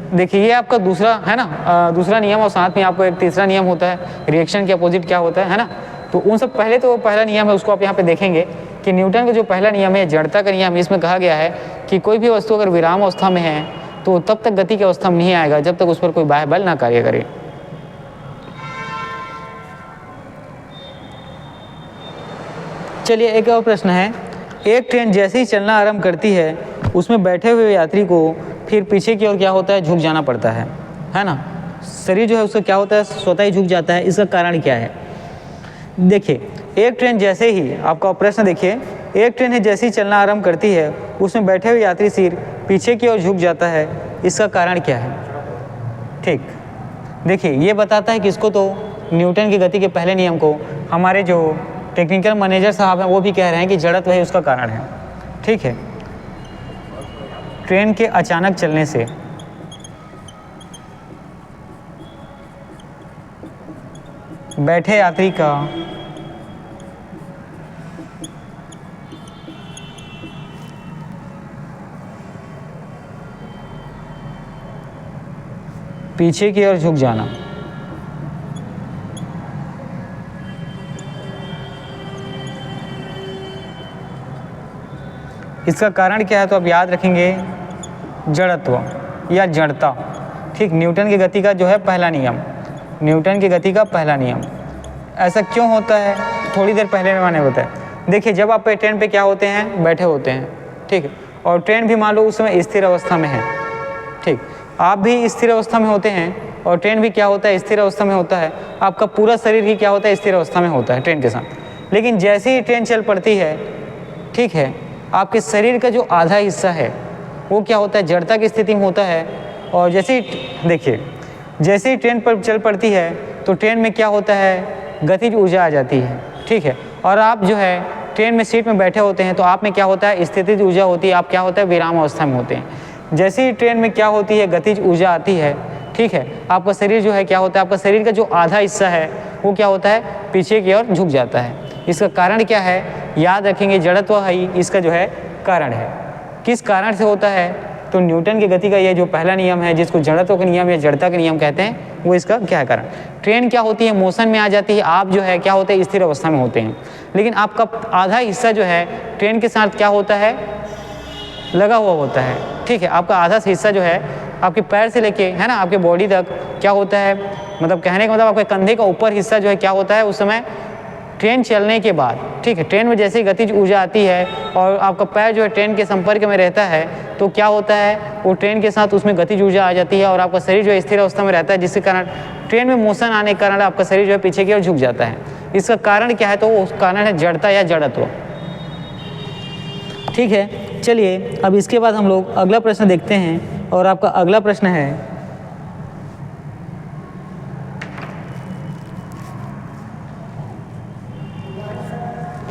देखिए ये आपका दूसरा है ना, दूसरा नियम, और साथ में आपको एक तीसरा नियम होता है, रिएक्शन के अपोजिट क्या होता है ना। तो उन सब पहले तो पहला नियम है उसको आप यहाँ पे देखेंगे कि न्यूटन का जो पहला नियम है जड़ता का नियम, इसमें कहा गया है कि कोई भी वस्तु अगर विराम अवस्था में है तो तब तक गति की अवस्था में नहीं आएगा जब तक उस पर कोई बाह्य बल ना कार्य करे। चलिए एक और प्रश्न है, एक ट्रेन जैसे ही चलना आरंभ करती है उसमें बैठे हुए यात्री को फिर पीछे की ओर क्या होता है, झुक जाना पड़ता है ना। शरीर जो है उसका क्या होता है, स्वतः ही झुक जाता है। इसका कारण क्या है? देखिए, एक ट्रेन जैसे ही, आपका प्रश्न देखिए, एक ट्रेन है जैसे ही चलना आरंभ करती है उसमें बैठे हुए यात्री सिर पीछे की ओर झुक जाता है, इसका कारण क्या है? ठीक, देखिए ये बताता है किसको, तो न्यूटन की गति के पहले नियम को हमारे जो टेक्निकल मैनेजर साहब हैं वो भी कह रहे हैं कि जड़त्व है उसका कारण है। ठीक है, ट्रेन के अचानक चलने से बैठे यात्री का पीछे की ओर झुक जाना, इसका कारण क्या है? तो आप याद रखेंगे जड़त्व या जड़ता। ठीक, न्यूटन की गति का जो है पहला नियम, न्यूटन की गति का पहला नियम। ऐसा क्यों होता है? थोड़ी देर पहले मैंने बताया। देखिए, जब आप ट्रेन पे क्या होते हैं, बैठे होते हैं, ठीक है, और ट्रेन भी मान लो उस समय स्थिर अवस्था में है, ठीक, आप भी स्थिर अवस्था में होते हैं और ट्रेन भी क्या होता है, स्थिर अवस्था में होता है। आपका पूरा शरीर ही क्या होता है, स्थिर अवस्था में होता है ट्रेन के साथ। लेकिन जैसे ही ट्रेन चल पड़ती है, ठीक है, आपके शरीर का जो आधा हिस्सा है वो क्या होता है, जड़ता की स्थिति में होता है। और जैसे ही देखिए, जैसे ही ट्रेन पर चल पड़ती है तो ट्रेन में क्या होता है, गतिज ऊर्जा आ जाती है। ठीक है, और आप जो है ट्रेन में सीट में बैठे होते हैं तो आप में क्या होता है, स्थितिज ऊर्जा होती है, आप क्या होता है, विराम अवस्था में होते हैं। जैसे ही ट्रेन में क्या होती है, गतिज ऊर्जा आती है, ठीक है, आपका शरीर जो है क्या होता है, आपका शरीर का जो आधा हिस्सा है वो क्या होता है, पीछे की ओर झुक जाता है। इसका कारण क्या है, याद रखेंगे, जड़त्व ही इसका जो है कारण है। किस कारण से होता है? तो न्यूटन की गति का ये जो पहला नियम है जिसको जड़त्व का नियम या जड़ता का नियम कहते हैं, वो इसका क्या है कारण। ट्रेन क्या होती है, मोशन में आ जाती है, आप जो है क्या होते हैं, स्थिर अवस्था में होते हैं, लेकिन आपका आधा हिस्सा जो है ट्रेन के साथ क्या होता है, लगा हुआ होता है। ठीक है, आपका आधा हिस्सा जो है आपके पैर से लेके है ना आपके बॉडी तक क्या होता है, मतलब कहने का मतलब आपके कंधे का ऊपर हिस्सा जो है क्या होता है उस समय ट्रेन चलने के बाद। ठीक है, ट्रेन में जैसे ही गतिज ऊर्जा आती है और आपका पैर जो है ट्रेन के संपर्क में रहता है तो क्या होता है, वो ट्रेन के साथ उसमें गतिज ऊर्जा आ जाती है और आपका शरीर जो है स्थिर अवस्था में रहता है, जिसके कारण ट्रेन में मोशन आने के कारण आपका शरीर जो है पीछे की ओर झुक जाता है। इसका कारण क्या है? तो उस कारण है जड़ता या जड़त्व। ठीक है, चलिए अब इसके बाद हम लोग अगला प्रश्न देखते हैं और आपका अगला प्रश्न है,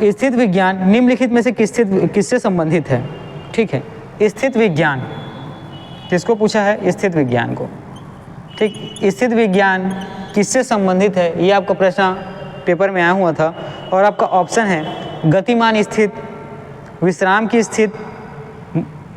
स्थित विज्ञान निम्नलिखित में से किससे संबंधित है? ठीक है, स्थित विज्ञान किसको पूछा है? स्थित विज्ञान को। ठीक, स्थित विज्ञान किससे संबंधित है, ये आपका प्रश्न पेपर में आया हुआ था और आपका ऑप्शन है गतिमान स्थित, विश्राम की स्थित,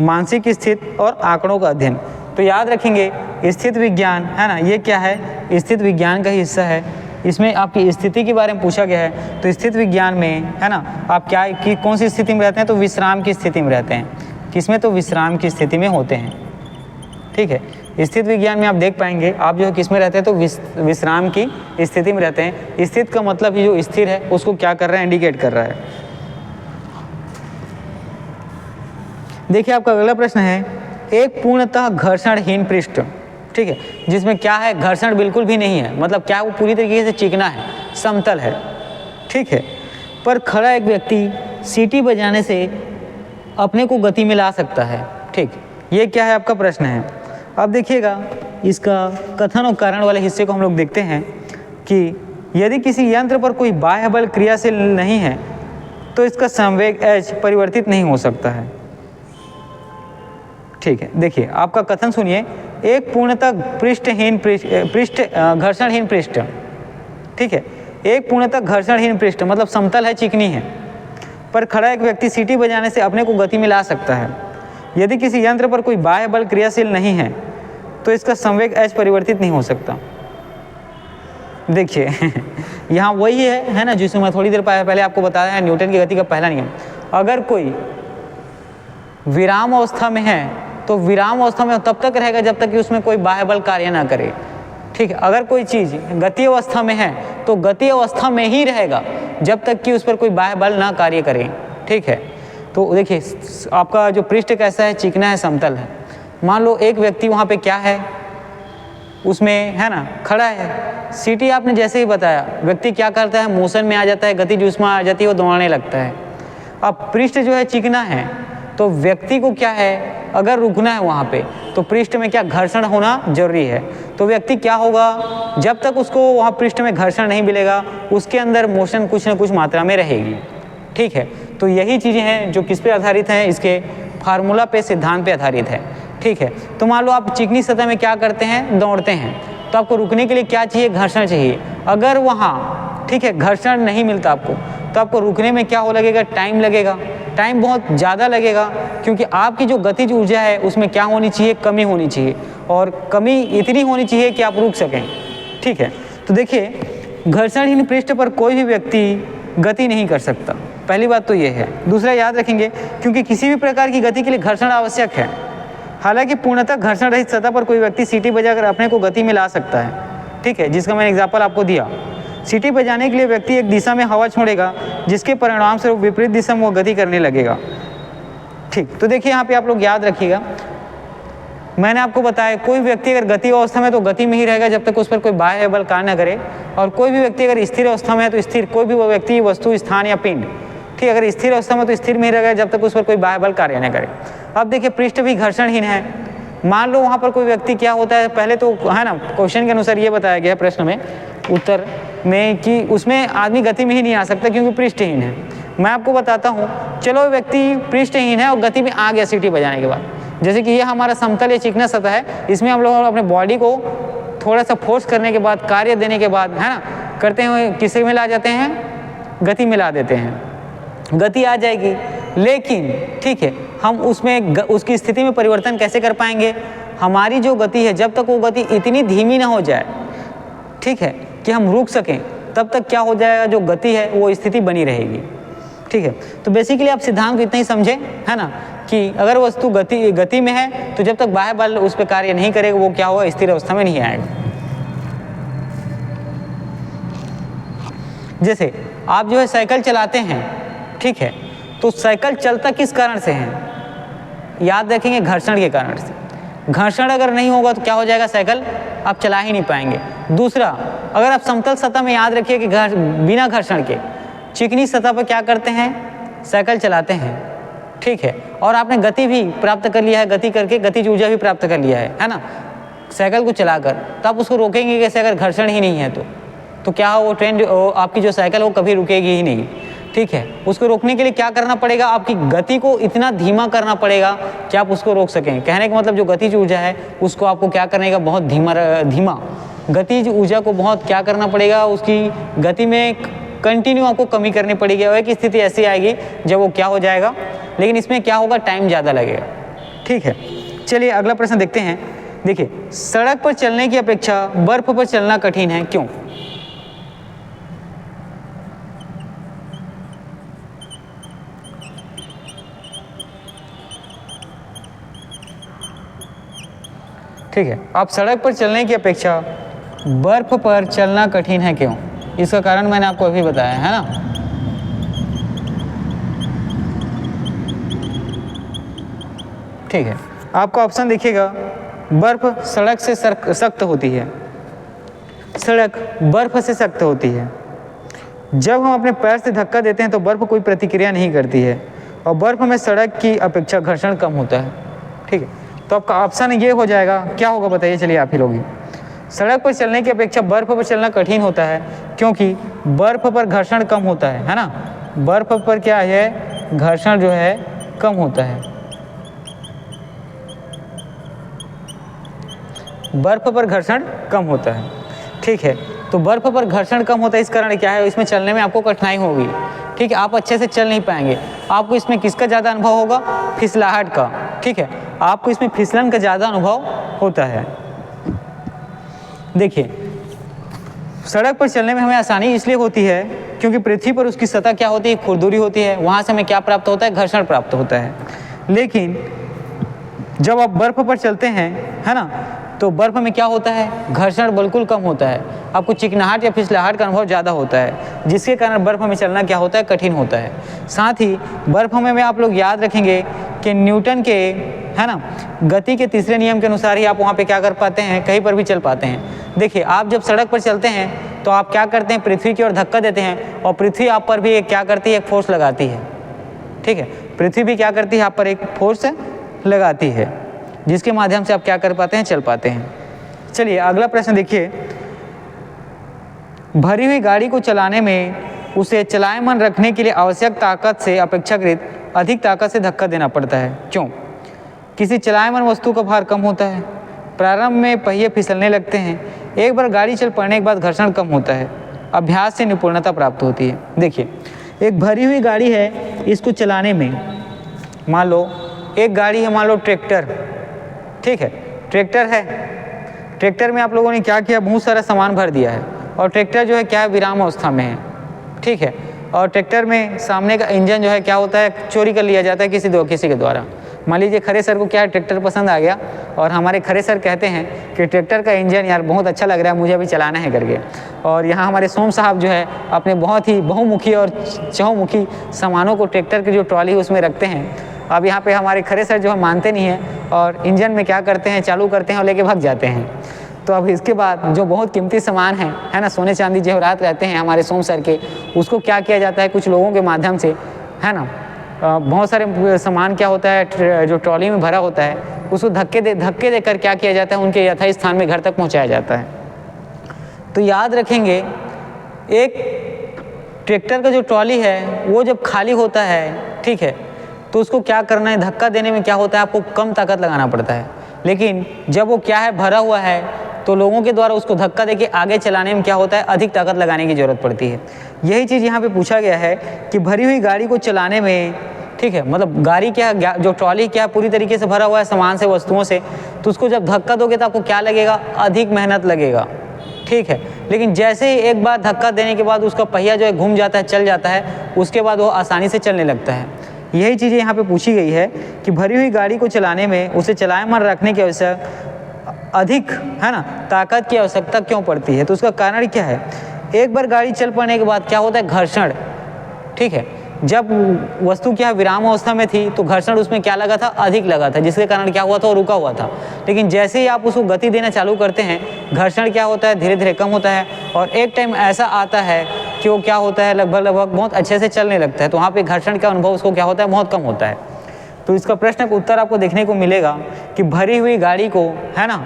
मानसिक स्थित और आंकड़ों का अध्ययन। तो याद रखेंगे स्थित विज्ञान है ना, ये क्या है, स्थित विज्ञान का ही हिस्सा है। इसमें आपकी स्थिति के बारे में पूछा गया है। तो स्थित विज्ञान में है ना आप क्या कि कौन सी स्थिति में रहते हैं? तो विश्राम की स्थिति में रहते हैं। किसमें? तो विश्राम की स्थिति में होते हैं। ठीक है, स्थित विज्ञान में आप देख पाएंगे आप जो है किस में रहते हैं? तो विश्राम की स्थिति में रहते हैं। स्थित का मतलब ही जो स्थिर है उसको क्या कर रहा है, इंडिकेट कर रहा है। देखिए आपका अगला प्रश्न है, एक पूर्णतः घर्षणहीन पृष्ठ, ठीक है, जिसमें क्या है, घर्षण बिल्कुल भी नहीं है, मतलब क्या वो पूरी तरीके से चिकना है, समतल है, ठीक है, पर खड़ा एक व्यक्ति सीटी बजाने से अपने को गति में ला सकता है। ठीक, ये क्या है आपका प्रश्न है। अब देखिएगा इसका कथन और कारण वाले हिस्से को हम लोग देखते हैं कि यदि किसी यंत्र पर कोई बाह्य बल क्रियाशील नहीं है तो इसका संवेग h परिवर्तित नहीं हो सकता है। ठीक है, देखिए आपका कथन सुनिए। एक पूर्णतः घर्षणहीन पृष्ठ, ठीक है, एक पूर्णतः घर्षणहीन पृष्ठ मतलब समतल है, चिकनी है, पर खड़ा एक व्यक्ति सीटी बजाने से अपने को गति में ला सकता है। यदि किसी यंत्र पर कोई बाह्य बल क्रियाशील नहीं है तो इसका संवेग h परिवर्तित नहीं हो सकता। देखिए यहाँ वही है ना, जिसमें मैं थोड़ी देर पहले आपको बताया है, न्यूटन की गति का पहला नियम। अगर कोई विराम अवस्था में है तो विराम अवस्था में तब तक रहेगा जब तक कि उसमें कोई बाह्य बल कार्य ना करे। ठीक है, अगर कोई चीज़ गति अवस्था में है तो गति अवस्था में ही रहेगा जब तक कि उस पर कोई बाह्य बल ना कार्य करे। ठीक है, तो देखिए आपका जो पृष्ठ कैसा है, चिकना है, समतल है। मान लो एक व्यक्ति वहाँ पे क्या है, उसमें है ना, खड़ा है। सीटी आपने जैसे ही बताया, व्यक्ति क्या करता है, मोशन में आ जाता है, गति जो उसमें आ जाती है वो दौड़ने लगता है। अब पृष्ठ जो है चिकना है तो व्यक्ति को क्या है, अगर रुकना है वहाँ पे तो पृष्ठ में क्या घर्षण होना जरूरी है। तो व्यक्ति क्या होगा, जब तक उसको वहाँ पृष्ठ में घर्षण नहीं मिलेगा उसके अंदर मोशन कुछ न कुछ मात्रा में रहेगी। ठीक है, तो यही चीज़ें हैं जो किस पे आधारित हैं, इसके फार्मूला पे, सिद्धांत पे आधारित है। ठीक है, तो मान लो आप चिकनी सतह में क्या करते हैं, दौड़ते हैं, तो आपको रुकने के लिए क्या चाहिए, घर्षण चाहिए। अगर वहाँ, ठीक है, घर्षण नहीं मिलता आपको तो आपको रुकने में क्या हो लगेगा, टाइम लगेगा, टाइम बहुत ज़्यादा लगेगा, क्योंकि आपकी जो गतिज ऊर्जा है उसमें क्या होनी चाहिए, कमी होनी चाहिए, और कमी इतनी होनी चाहिए कि आप रुक सकें। ठीक है, तो देखिए घर्षणहीन पृष्ठ पर कोई भी व्यक्ति गति नहीं कर सकता, पहली बात तो ये है। दूसरा याद रखेंगे, क्योंकि किसी भी प्रकार की गति के लिए घर्षण आवश्यक है। हालांकि पूर्णतः घर्षण रहित सतह पर कोई व्यक्ति सीटी बजाकर अपने को गति में ला सकता है। ठीक है, जिसका मैंने एग्जाम्पल आपको दिया। सीटी बजाने के लिए व्यक्ति एक दिशा में हवा छोड़ेगा, जिसके परिणाम से वो विपरीत दिशा में वो गति करने लगेगा। ठीक, तो देखिए यहाँ पे आप लोग याद रखिएगा, मैंने आपको बताया कोई व्यक्ति अगर गति अवस्था में तो गति में ही रहेगा जब तक उस पर कोई बाह्य बल कार्य न करे, और कोई भी व्यक्ति अगर स्थिर अवस्था में है तो स्थिर, कोई भी व्यक्ति, वस्तु, स्थान या पिंड, ठीक, अगर स्थिर अवस्था में तो स्थिर में ही रहेगा जब तक उस पर कोई बाह्य बल कार्य न करे। अब देखिए पृष्ठ भी घर्षणहीन है। मान लो वहाँ पर कोई व्यक्ति क्या होता है, पहले तो है ना, क्वेश्चन के अनुसार ये बताया गया है प्रश्न में, उत्तर में, कि उसमें आदमी गति में ही नहीं आ सकता क्योंकि पृष्ठहीन है। मैं आपको बताता हूँ, चलो व्यक्ति पृष्ठहीन है और गति में आ गया सीटी बजाने के बाद, जैसे कि ये हमारा समतल या चिकना सतह है, इसमें हम लोग अपने बॉडी को थोड़ा सा फोर्स करने के बाद, कार्य देने के बाद, है ना, करते हुए किसे में ला जाते हैं, गति में ला देते हैं, गति आ जाएगी। लेकिन ठीक है, हम उसमें उसकी स्थिति में परिवर्तन कैसे कर पाएंगे, हमारी जो गति है जब तक वो गति इतनी धीमी ना हो जाए, ठीक है, कि हम रुक सकें, तब तक क्या हो जाएगा, जो गति है वो स्थिति बनी रहेगी। ठीक है, तो बेसिकली आप सिद्धांत को इतना ही समझे, है ना, कि अगर वस्तु गति में है तो जब तक बाह्य बल उस पर कार्य नहीं करेगा वो क्या होगा, स्थिर अवस्था में नहीं आएगा। जैसे आप जो है साइकिल चलाते हैं, ठीक है, तो साइकिल चलता किस कारण से है, याद रखेंगे, घर्षण के कारण से। घर्षण अगर नहीं होगा तो क्या हो जाएगा, साइकिल आप चला ही नहीं पाएंगे। दूसरा, अगर आप समतल सतह में, याद रखिए कि बिना घर्षण के चिकनी सतह पर क्या करते हैं, साइकिल चलाते हैं, ठीक है, और आपने गति भी प्राप्त कर लिया है, गति करके गतिज ऊर्जा भी प्राप्त कर लिया है ना, साइकिल को चलाकर, तो आप उसको रोकेंगे कैसे अगर घर्षण ही नहीं है तो क्या हो, वो ट्रेन आपकी जो साइकिल वो कभी रुकेगी ही नहीं। ठीक है, उसको रोकने के लिए क्या करना पड़ेगा, आपकी गति को इतना धीमा करना पड़ेगा कि आप उसको रोक सकें। कहने का मतलब जो गतिज ऊर्जा है उसको आपको क्या करने का, बहुत धीमा गतिज ऊर्जा को बहुत क्या करना पड़ेगा, उसकी गति में कंटिन्यू आपको कमी करनी पड़ेगी, और एक स्थिति ऐसी आएगी जब वो क्या हो जाएगा, लेकिन इसमें क्या होगा, टाइम ज़्यादा लगेगा। ठीक है, चलिए अगला प्रश्न देखते हैं। देखिए, सड़क पर चलने की अपेक्षा बर्फ पर चलना कठिन है, क्यों? ठीक है, आप सड़क पर चलने की अपेक्षा बर्फ पर चलना कठिन है, क्यों? इसका कारण मैंने आपको अभी बताया है ना। ठीक है, आपका ऑप्शन देखिएगा, बर्फ सड़क से सख्त होती है, सड़क बर्फ से सख्त होती है। जब हम अपने पैर से धक्का देते हैं तो बर्फ कोई प्रतिक्रिया नहीं करती है, और बर्फ में सड़क की अपेक्षा घर्षण कम होता है। ठीक है, तो आपका ऑप्शन ये हो जाएगा, क्या होगा बताइए, चलिए आप ही लोग। सड़क पर चलने की अपेक्षा बर्फ पर चलना कठिन होता है क्योंकि बर्फ पर घर्षण कम होता है ना। बर्फ पर क्या है, घर्षण जो है कम होता है। बर्फ पर घर्षण कम होता है, ठीक है। तो बर्फ पर घर्षण कम होता है, इस कारण क्या है, इसमें चलने में आपको कठिनाई होगी, ठीक है। आप अच्छे से चल नहीं पाएंगे। आपको इसमें किसका ज़्यादा अनुभव होगा, फिसलाहट का, ठीक है। आपको इसमें फिसलन का ज़्यादा अनुभव होता है। देखिए, सड़क पर चलने में हमें आसानी इसलिए होती है क्योंकि पृथ्वी पर उसकी सतह क्या होती है, खुरदुरी होती है। वहाँ से हमें क्या प्राप्त होता है, घर्षण प्राप्त होता है। लेकिन जब आप बर्फ पर चलते हैं, है ना, तो बर्फ में क्या होता है, घर्षण बिल्कुल कम होता है। आपको चिकनाहट या फिसलाहट का अनुभव ज़्यादा होता है, जिसके कारण बर्फ में चलना क्या होता है, कठिन होता है। साथ ही बर्फ में आप लोग याद रखेंगे कि न्यूटन के, है ना, गति के तीसरे नियम के अनुसार ही आप वहाँ पे क्या कर पाते हैं, कहीं पर भी चल पाते हैं। देखिए, आप जब सड़क पर चलते हैं तो आप क्या करते हैं, पृथ्वी की ओर धक्का देते हैं और पृथ्वी आप पर भी एक क्या करती है, एक फोर्स लगाती है, ठीक है। पृथ्वी भी क्या करती है, आप पर एक फोर्स लगाती है, जिसके माध्यम से आप क्या कर पाते हैं, चल पाते हैं। चलिए अगला प्रश्न देखिए, भरी हुई गाड़ी को चलाने में उसे चलायमान रखने के लिए आवश्यक ताकत से अपेक्षाकृत अधिक ताकत से धक्का देना पड़ता है, क्यों? किसी चलायमान वस्तु का भार कम होता है, प्रारंभ में पहिए फिसलने लगते हैं, एक बार गाड़ी चल पड़ने के बाद घर्षण कम होता है, अभ्यास से निपुणता प्राप्त होती है। देखिए, एक भरी हुई गाड़ी है, इसको चलाने में मान लो एक गाड़ी है, मान लो ट्रैक्टर, ठीक है, ट्रैक्टर है। ट्रैक्टर में आप लोगों ने क्या किया, बहुत सारा सामान भर दिया है और ट्रैक्टर जो है क्या है, विराम अवस्था में है, ठीक है। और ट्रैक्टर में सामने का इंजन जो है क्या होता है, चोरी कर लिया जाता है किसी के द्वारा। मान लीजिए खरे सर को क्या है, ट्रैक्टर पसंद आ गया और हमारे खरे सर कहते हैं कि ट्रैक्टर का इंजन यार बहुत अच्छा लग रहा है, मुझे अभी चलाना है करके। और यहाँ हमारे सोम साहब जो है अपने बहुत ही बहुमुखी और चहुमुखी सामानों को ट्रैक्टर की जो ट्रॉली है उसमें रखते हैं। अब यहाँ पे हमारे खरे सर जो है मानते नहीं हैं और इंजन में क्या करते हैं, चालू करते हैं और लेके भाग जाते हैं। तो अब इसके बाद जो बहुत कीमती सामान है ना, सोने चांदी जेवरात रहते हैं हमारे सोम सर के, उसको क्या किया जाता है, कुछ लोगों के माध्यम से, है ना, बहुत सारे सामान क्या होता है जो ट्रॉली में भरा होता है, उसको धक्के देकर क्या किया जाता है, उनके यथास्थान स्थान में घर तक पहुँचाया जाता है। तो याद रखेंगे, एक ट्रैक्टर का जो ट्रॉली है वो जब खाली होता है, ठीक है, तो उसको क्या करना है, धक्का देने में क्या होता है, आपको कम ताकत लगाना पड़ता है। लेकिन जब वो क्या है, भरा हुआ है, तो लोगों के द्वारा उसको धक्का देके आगे चलाने में क्या होता है, अधिक ताकत लगाने की ज़रूरत पड़ती है। यही चीज़ यहाँ पे पूछा गया है कि भरी हुई गाड़ी को चलाने में, ठीक है, मतलब गाड़ी क्या, जो ट्रॉली क्या पूरी तरीके से भरा हुआ है सामान से, वस्तुओं से, तो उसको जब धक्का दोगे तो आपको क्या लगेगा, अधिक मेहनत लगेगा, ठीक है। लेकिन जैसे ही एक बार धक्का देने के बाद उसका पहिया जो है घूम जाता है, चल जाता है, उसके बाद वो आसानी से चलने लगता है। यही चीज़ें यहाँ पे पूछी गई है कि भरी हुई गाड़ी को चलाने में उसे चलायमान रखने की आवश्यक अधिक, है ना, ताकत की आवश्यकता क्यों पड़ती है? तो उसका कारण क्या है, एक बार गाड़ी चल पड़ने के बाद क्या होता है, घर्षण, ठीक है। जब वस्तु क्या विराम अवस्था में थी तो घर्षण उसमें क्या लगा था, अधिक लगा था, जिसके कारण क्या हुआ था, वो रुका हुआ था। लेकिन जैसे ही आप उसको गति देना चालू करते हैं, घर्षण क्या होता है, धीरे धीरे कम होता है और एक टाइम ऐसा आता है कि वो क्या होता है, लगभग बहुत अच्छे से चलने लगता है। तो वहाँ पे घर्षण का अनुभव उसको क्या होता है, बहुत कम होता है। तो इसका प्रश्न का उत्तर आपको देखने को मिलेगा कि भरी हुई गाड़ी को, है ना,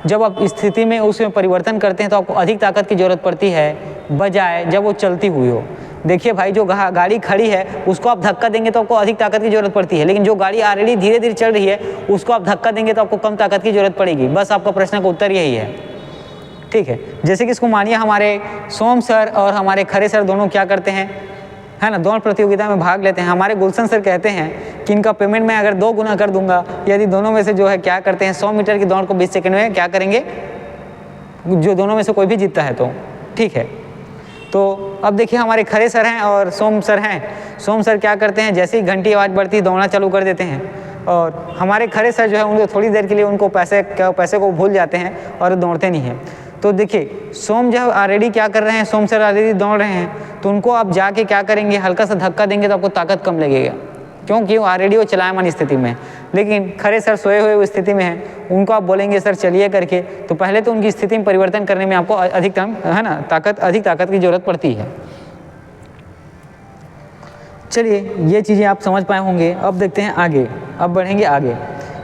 जब आप स्थिति में उसमें परिवर्तन करते हैं तो आपको अधिक ताकत की ज़रूरत पड़ती है, बजाय जब वो चलती हुई हो। देखिए भाई, जो गाड़ी खड़ी है उसको आप धक्का देंगे तो आपको अधिक ताकत की ज़रूरत पड़ती है, लेकिन जो गाड़ी ऑलरेडी धीरे धीरे चल रही है उसको आप धक्का देंगे तो आपको कम ताकत की ज़रूरत पड़ेगी। बस आपका प्रश्न का उत्तर यही है, ठीक है। जैसे कि इसको मानिए हमारे सोम सर और हमारे खरे सर दोनों क्या करते हैं, है ना, दौड़ प्रतियोगिता में भाग लेते हैं। हमारे गुलशन सर कहते हैं कि इनका पेमेंट मैं अगर 2 गुना कर दूंगा यदि दोनों में से जो है क्या करते हैं, 100 मीटर की दौड़ को 20 सेकंड में क्या करेंगे, जो दोनों में से कोई भी जीतता है तो, ठीक है। तो अब देखिए हमारे खरे सर हैं और सोम सर हैं। सोम सर क्या करते हैं, जैसे ही घंटी आवाज़ बढ़ती है दौड़ना चालू कर देते हैं और हमारे खरे सर जो है उनको थोड़ी देर के लिए उनको पैसे को भूल जाते हैं और दौड़ते नहीं हैं। तो देखिए सोम जो ऑलरेडी क्या कर रहे हैं, सोम सर ऑलरेडी दौड़ रहे हैं, तो उनको आप जाके क्या करेंगे, हल्का सा धक्का देंगे तो आपको ताकत कम लगेगा, क्योंकि वो ऑलरेडी वो चलायमान स्थिति में है। लेकिन खरे सर सोए हुए स्थिति में हैं, उनको आप बोलेंगे सर चलिए करके, तो पहले तो उनकी स्थिति में परिवर्तन करने में आपको अधिकतम, है ना, अधिक ताकत की जरूरत पड़ती है। चलिए ये चीज़ें आप समझ पाए होंगे। अब देखते हैं आगे, अब बढ़ेंगे आगे।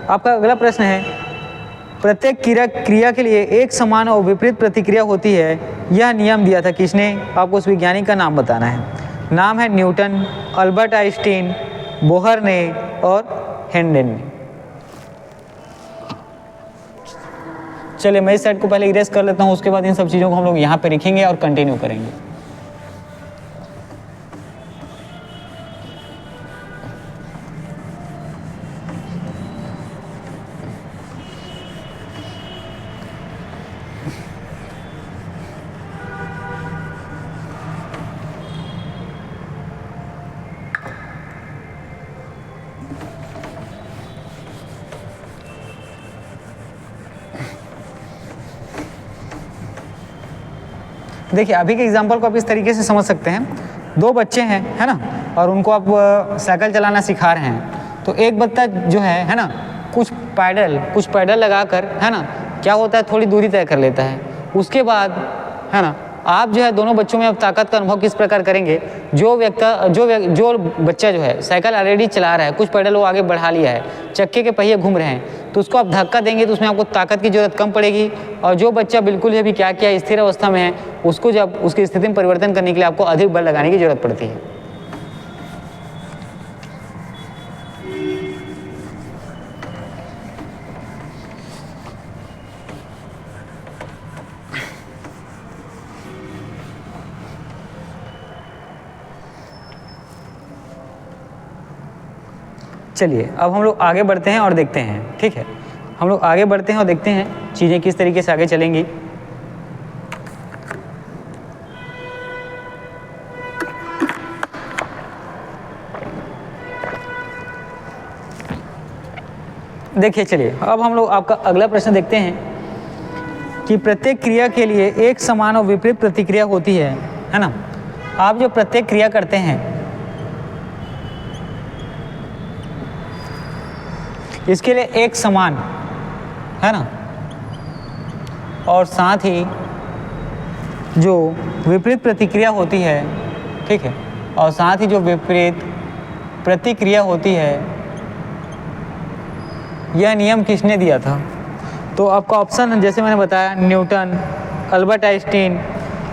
आपका अगला प्रश्न है प्रत्येक क्रिया के लिए एक समान और विपरीत प्रतिक्रिया होती है, यह नियम दिया था किसने? आपको उस वैज्ञानिक का नाम बताना है। नाम है न्यूटन, अल्बर्ट आइंस्टीन, बोहर ने और हेंडेल ने। चलिए मैं इस साइड को पहले इरेज कर लेता हूँ, उसके बाद इन सब चीज़ों को हम लोग यहाँ पे लिखेंगे और कंटिन्यू करेंगे। देखिए अभी के एग्जाम्पल को आप इस तरीके से समझ सकते हैं। दो बच्चे हैं, है ना, और उनको आप साइकिल चलाना सिखा रहे हैं। तो एक बच्चा जो है ना, कुछ पैडल लगाकर, है ना, क्या होता है, थोड़ी दूरी तय कर लेता है। उसके बाद, है ना, आप जो है दोनों बच्चों में अब ताकत का अनुभव किस प्रकार करेंगे? जो बच्चा जो है साइकिल ऑलरेडी चला रहा है, कुछ पैडल वो आगे बढ़ा लिया है, चक्के के पहिए घूम रहे हैं, तो उसको आप धक्का देंगे तो उसमें आपको ताकत की जरूरत कम पड़ेगी। और जो बच्चा बिल्कुल अभी क्या स्थिर अवस्था में है, उसको जब उसकी स्थिति में परिवर्तन करने के लिए आपको अधिक बल लगाने की जरूरत पड़ती है। चलिए अब हम लोग आगे बढ़ते हैं और देखते हैं। ठीक है, हम लोग आगे बढ़ते हैं और देखते हैं चीज़ें किस तरीके से आगे चलेंगी। देखिए चलिए अब हम लोग आपका अगला प्रश्न देखते हैं कि प्रत्येक क्रिया के लिए एक समान और विपरीत प्रतिक्रिया होती है ना। आप जो प्रत्येक क्रिया करते हैं इसके लिए एक समान, है ना, और साथ ही जो विपरीत प्रतिक्रिया होती है, ठीक है, और साथ ही जो विपरीत प्रतिक्रिया होती है, यह नियम किसने दिया था? तो आपका ऑप्शन जैसे मैंने बताया, न्यूटन, अल्बर्ट आइंस्टीन,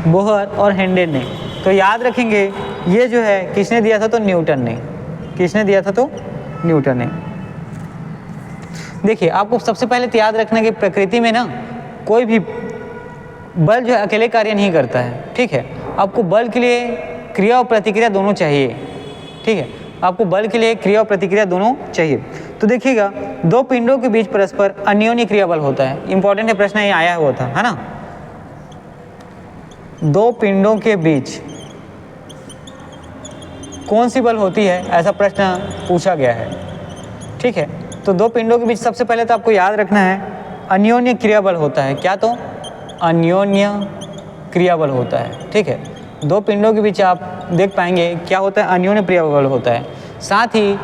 बोहर और हेंडेल ने। तो याद रखेंगे ये जो है किसने दिया था? तो न्यूटन ने। किसने दिया था? तो न्यूटन ने। देखिए आपको सबसे पहले तो याद रखना कि प्रकृति में ना कोई भी बल जो है अकेले कार्य नहीं करता है। ठीक है, आपको बल के लिए क्रिया और प्रतिक्रिया दोनों चाहिए। ठीक है, आपको बल के लिए क्रिया और प्रतिक्रिया दोनों चाहिए। तो देखिएगा दो पिंडों के बीच परस्पर अन्योन्य क्रिया बल होता है। इंपॉर्टेंट है, प्रश्न ये आया हुआ था, है ना। दो पिंडों के बीच कौन सी बल होती है, ऐसा प्रश्न पूछा गया है। ठीक है, तो दो पिंडों के बीच सबसे पहले तो आपको याद रखना है अन्योन्य क्रिया बल होता है। क्या? तो अन्योन्य क्रिया बल होता है। ठीक है, दो पिंडों के बीच आप देख पाएंगे क्या होता है, अन्योन्य क्रिया बल होता है। साथ ही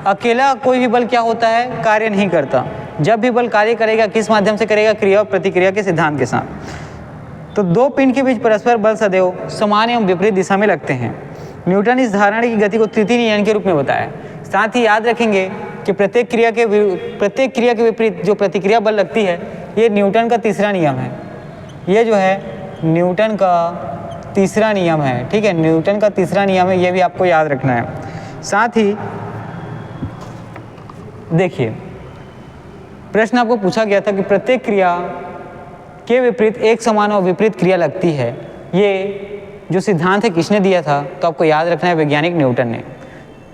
अकेला कोई भी बल क्या होता है, कार्य नहीं करता। जब भी बल कार्य करेगा किस माध्यम से करेगा? क्रिया और प्रतिक्रिया के सिद्धांत के साथ। तो दो पिंड के बीच परस्पर बल सदैव समान एवं विपरीत दिशा में लगते हैं। न्यूटन इस धारणा की गति को तृतीय नियम के रूप में बताया। साथ ही याद रखेंगे कि प्रत्येक क्रिया के विपरीत जो प्रतिक्रिया बल लगती है, ये न्यूटन का तीसरा नियम है। ये जो है न्यूटन का तीसरा नियम है। ठीक है, न्यूटन का तीसरा नियम है, ये भी आपको याद रखना है। साथ ही देखिए प्रश्न आपको पूछा गया था कि प्रत्येक क्रिया के विपरीत एक समान और विपरीत क्रिया लगती है। ये जो सिद्धांत है किसने दिया था? तो आपको याद रखना है वैज्ञानिक न्यूटन ने।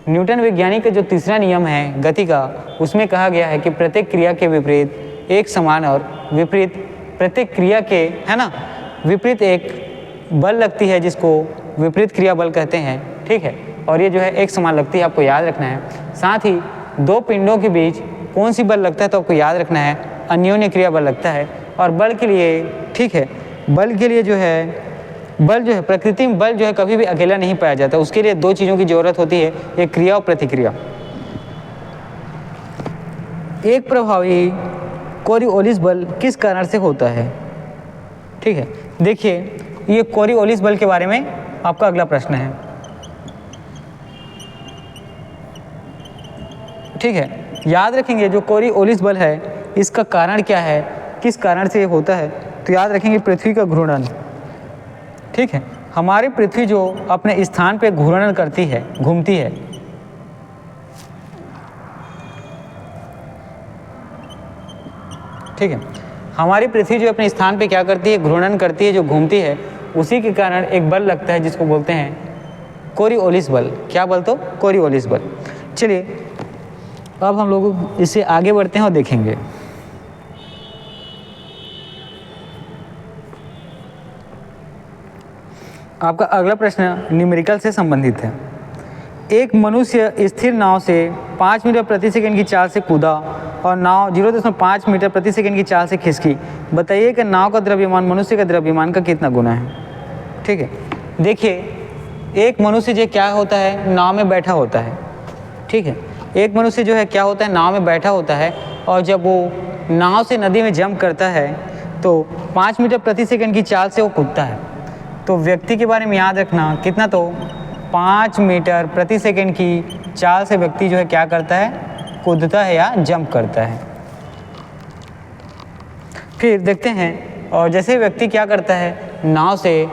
न्यूटन वैज्ञानिक का जो तीसरा नियम है गति का, उसमें कहा गया है कि प्रत्येक क्रिया के विपरीत एक समान और विपरीत प्रत्येक क्रिया के, है ना, विपरीत एक बल लगती है जिसको विपरीत क्रिया बल कहते हैं। ठीक है, और ये जो है एक समान लगती है, आपको याद रखना है। साथ ही दो पिंडों के बीच कौन सी बल लगता है? तो आपको याद रखना है अन्योन्य क्रिया बल लगता है। और बल के लिए, ठीक है, बल के लिए जो है प्रकृति में बल जो है कभी भी अकेला नहीं पाया जाता। उसके लिए दो चीज़ों की जरूरत होती है, एक क्रिया और प्रतिक्रिया। एक प्रभावी कोरियोलिस बल किस कारण से होता है? ठीक है, देखिए ये कोरियोलिस बल के बारे में आपका अगला प्रश्न है। ठीक है, याद रखेंगे जो कोरियोलिस बल है इसका कारण क्या है, किस कारण से ये होता है, तो याद रखेंगे पृथ्वी का घूर्णन। ठीक है, हमारी पृथ्वी जो अपने स्थान पे घूर्णन करती है, घूमती है, ठीक है, हमारी पृथ्वी जो अपने स्थान पे क्या करती है, घूर्णन करती है, जो घूमती है, उसी के कारण एक बल लगता है जिसको बोलते हैं कोरियोलिस बल। क्या बल? तो कोरियोलिस बल। चलिए अब हम लोग इससे आगे बढ़ते हैं और देखेंगे। आपका अगला प्रश्न न्यूमेरिकल से संबंधित है। एक मनुष्य स्थिर नाव से 5 मीटर प्रति सेकंड की चाल से कूदा और नाव 0.5 मीटर प्रति सेकंड की चाल से खिसकी। बताइए कि नाव का द्रव्यमान मनुष्य का द्रव्यमान का कितना गुना है। ठीक है, देखिए एक मनुष्य जो क्या होता है, नाव में बैठा होता है। ठीक है, एक मनुष्य जो है क्या होता है, नाव में बैठा होता है, और जब वो नाव से नदी में जंप करता है तो 5 मीटर प्रति सेकंड की चाल से वो कूदता है। तो व्यक्ति के बारे में याद रखना कितना, तो 5 मीटर प्रति सेकंड की चाल से व्यक्ति जो है क्या करता है, कूदता है या जंप करता है। फिर देखते हैं, और जैसे व्यक्ति क्या करता है, नाव से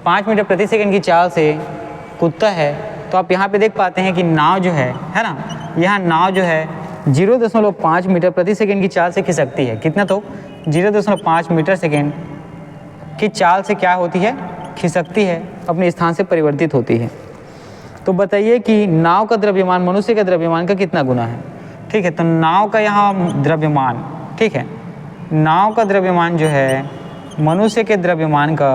5 मीटर प्रति सेकंड की चाल से कूदता है, तो आप यहाँ पे देख पाते हैं कि नाव जो है ना, यहाँ नाव जो है 0.5 मीटर प्रति सेकंड की चाल से खिसकती है। कितना, तो 0.5 मीटर सेकंड की चाल से क्या होती है, खिसकती है, अपने स्थान से परिवर्तित होती है। तो बताइए कि नाव का द्रव्यमान मनुष्य के द्रव्यमान का कितना गुना है। ठीक है, तो नाव का यहाँ द्रव्यमान, ठीक है, नाव का द्रव्यमान जो है मनुष्य के द्रव्यमान का,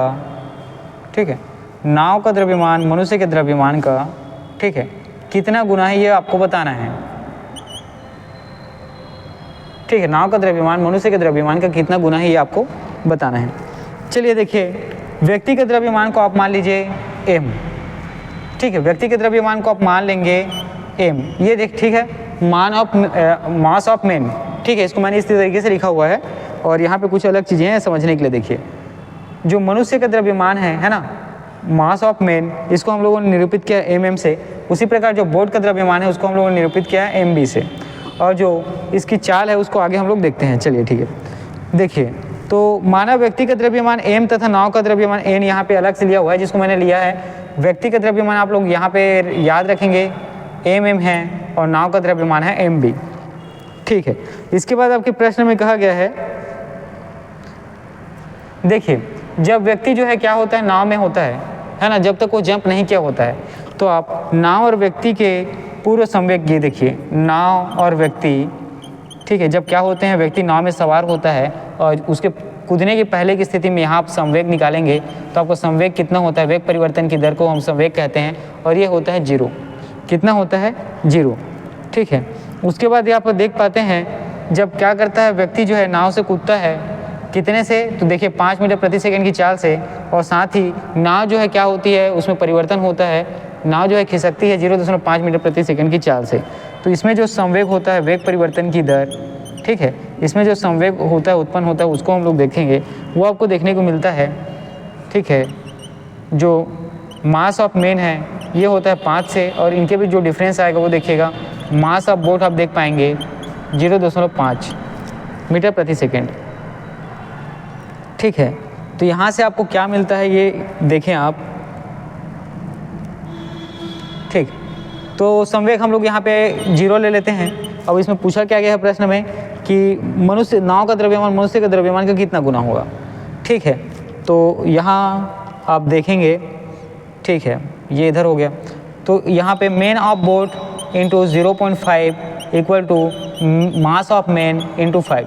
ठीक है, नाव का द्रव्यमान मनुष्य के द्रव्यमान का, ठीक है, कितना गुना है ये आपको बताना है। ठीक है, नाव का द्रव्यमान मनुष्य के द्रव्यमान का कितना गुना है ये आपको बताना है। चलिए देखिए, व्यक्ति के द्रव्यमान को आप मान लीजिए m। ठीक है, व्यक्ति के द्रव्यमान को आप मान लेंगे m। ये देख, ठीक है, मास ऑफ मैन। ठीक है, इसको मैंने इस तरीके से लिखा हुआ है, और यहाँ पे कुछ अलग चीज़ें हैं समझने के लिए। देखिए, जो मनुष्य का द्रव्यमान है ना, मास ऑफ मैन, इसको हम लोगों ने निरूपित किया mm से। उसी प्रकार जो बोट का द्रव्यमान है उसको हम लोगों ने निरूपित किया है mb से, और जो इसकी चाल है उसको आगे हम लोग देखते हैं। चलिए ठीक है, देखिए, तो मानव व्यक्ति का द्रव्यमान m तथा नाव का द्रव्यमान n यहाँ पे अलग से लिया हुआ है, जिसको मैंने लिया है व्यक्ति का द्रव्यमान आप लोग यहाँ पे याद रखेंगे mm है, और नाव का द्रव्यमान है mb। ठीक है, इसके बाद आपके प्रश्न में कहा गया है, देखिए जब व्यक्ति जो है क्या होता है, नाव में होता है ना, जब तक वो जंप नहीं किया होता है, तो आप नाव और व्यक्ति के पूर्व संवेग, ये देखिए नाव और व्यक्ति, ठीक है, जब क्या होते हैं, व्यक्ति नाव में सवार होता है और उसके कूदने की पहले की स्थिति में यहाँ आप संवेग निकालेंगे तो आपको संवेग कितना होता है, वेग परिवर्तन की दर को हम संवेग कहते हैं, और ये होता है 0। कितना होता है, 0। ठीक है, उसके बाद यहाँ पर देख पाते हैं जब क्या करता है व्यक्ति जो है नाव से कूदता है, कितने से, तो देखिए 5 मीटर प्रति सेकंड की चाल से, और साथ ही नाव जो है क्या होती है, उसमें परिवर्तन होता है, नाव जो है खिसकती है 0.5 मीटर प्रति सेकंड की चाल से। तो इसमें जो संवेग होता है, वेग परिवर्तन की दर, ठीक है, इसमें जो संवेग होता है, उत्पन्न होता है, उसको हम लोग देखेंगे, वो आपको देखने को मिलता है। ठीक है, जो मास ऑफ मैन है ये होता है 5 से, और इनके भी जो डिफरेंस आएगा वो देखिएगा, मास ऑफ बोट आप देख पाएंगे 0.5 मीटर प्रति सेकेंड। ठीक है, तो यहाँ से आपको क्या मिलता है ये देखें आप। ठीक, तो संवेग हम लोग यहाँ पे 0 ले लेते हैं। अब इसमें पूछा क्या गया है प्रश्न में कि मनुष्य, नाव का द्रव्यमान मनुष्य के द्रव्यमान का कितना गुना होगा। ठीक है, तो यहाँ आप देखेंगे, ठीक है, ये इधर हो गया, तो यहाँ पे man of boat into 0.5 equal to mass of man into 5।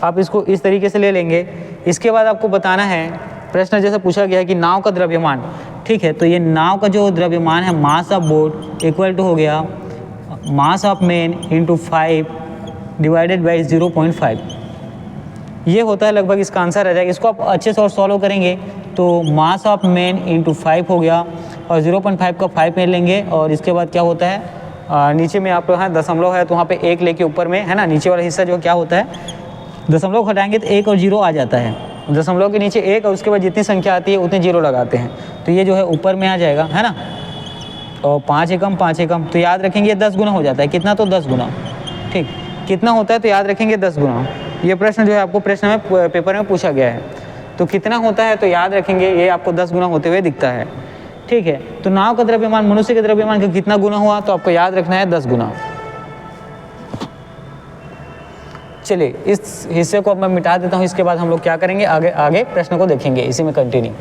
आप इसको इस तरीके से ले लेंगे। इसके बाद आपको बताना है, प्रश्न जैसे पूछा गया है कि नाव का द्रव्यमान, ठीक है, तो ये नाव का जो द्रव्यमान है mass of boat equal to हो गया mass of man into 5 divided by 0.5। ये होता है लगभग इसका आंसर आ जाएगा। इसको आप अच्छे से और सॉल्व करेंगे तो मास ऑफ मैन इंटू 5 हो गया, और 0.5 का 5 में लेंगे, और इसके बाद क्या होता है, नीचे में आप यहाँ दशमलव है तो वहाँ पे 1 लेके ऊपर में है ना, नीचे वाला हिस्सा जो क्या होता है, दशमलव हटाएंगे तो 1 और 0 आ जाता है। दशमलव के नीचे 1 और उसके बाद जितनी संख्या आती है उतने 0 लगाते हैं, तो ये जो है ऊपर में आ जाएगा, है ना। और 5 एकम 5 एकम, तो याद रखेंगे ये 10 गुना हो जाता है। कितना, तो 10 गुना। ठीक, कितना होता है तो याद रखेंगे 10 गुना। ये प्रश्न जो है आपको प्रश्न में पेपर में पूछा गया है, तो कितना होता है तो याद रखेंगे ये आपको 10 गुना होते हुए दिखता है, ठीक है। तो नाव का द्रव्यमान मनुष्य के द्रव्यमान का कितना गुना हुआ तो आपको याद रखना है 10 गुना। चलिए इस हिस्से को अब मैं मिटा देता हूँ, इसके बाद हम लोग क्या करेंगे, आगे प्रश्न को देखेंगे, इसी में कंटिन्यू।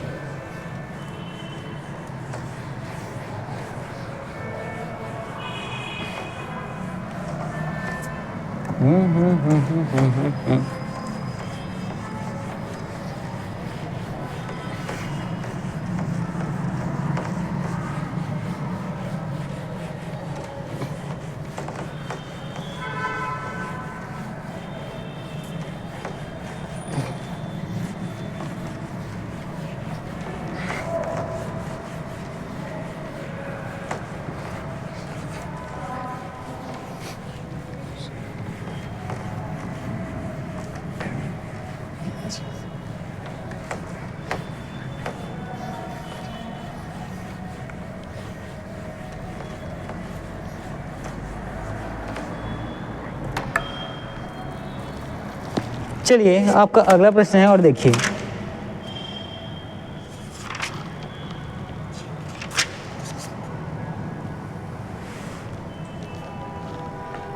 चलिए आपका अगला प्रश्न है और देखिए,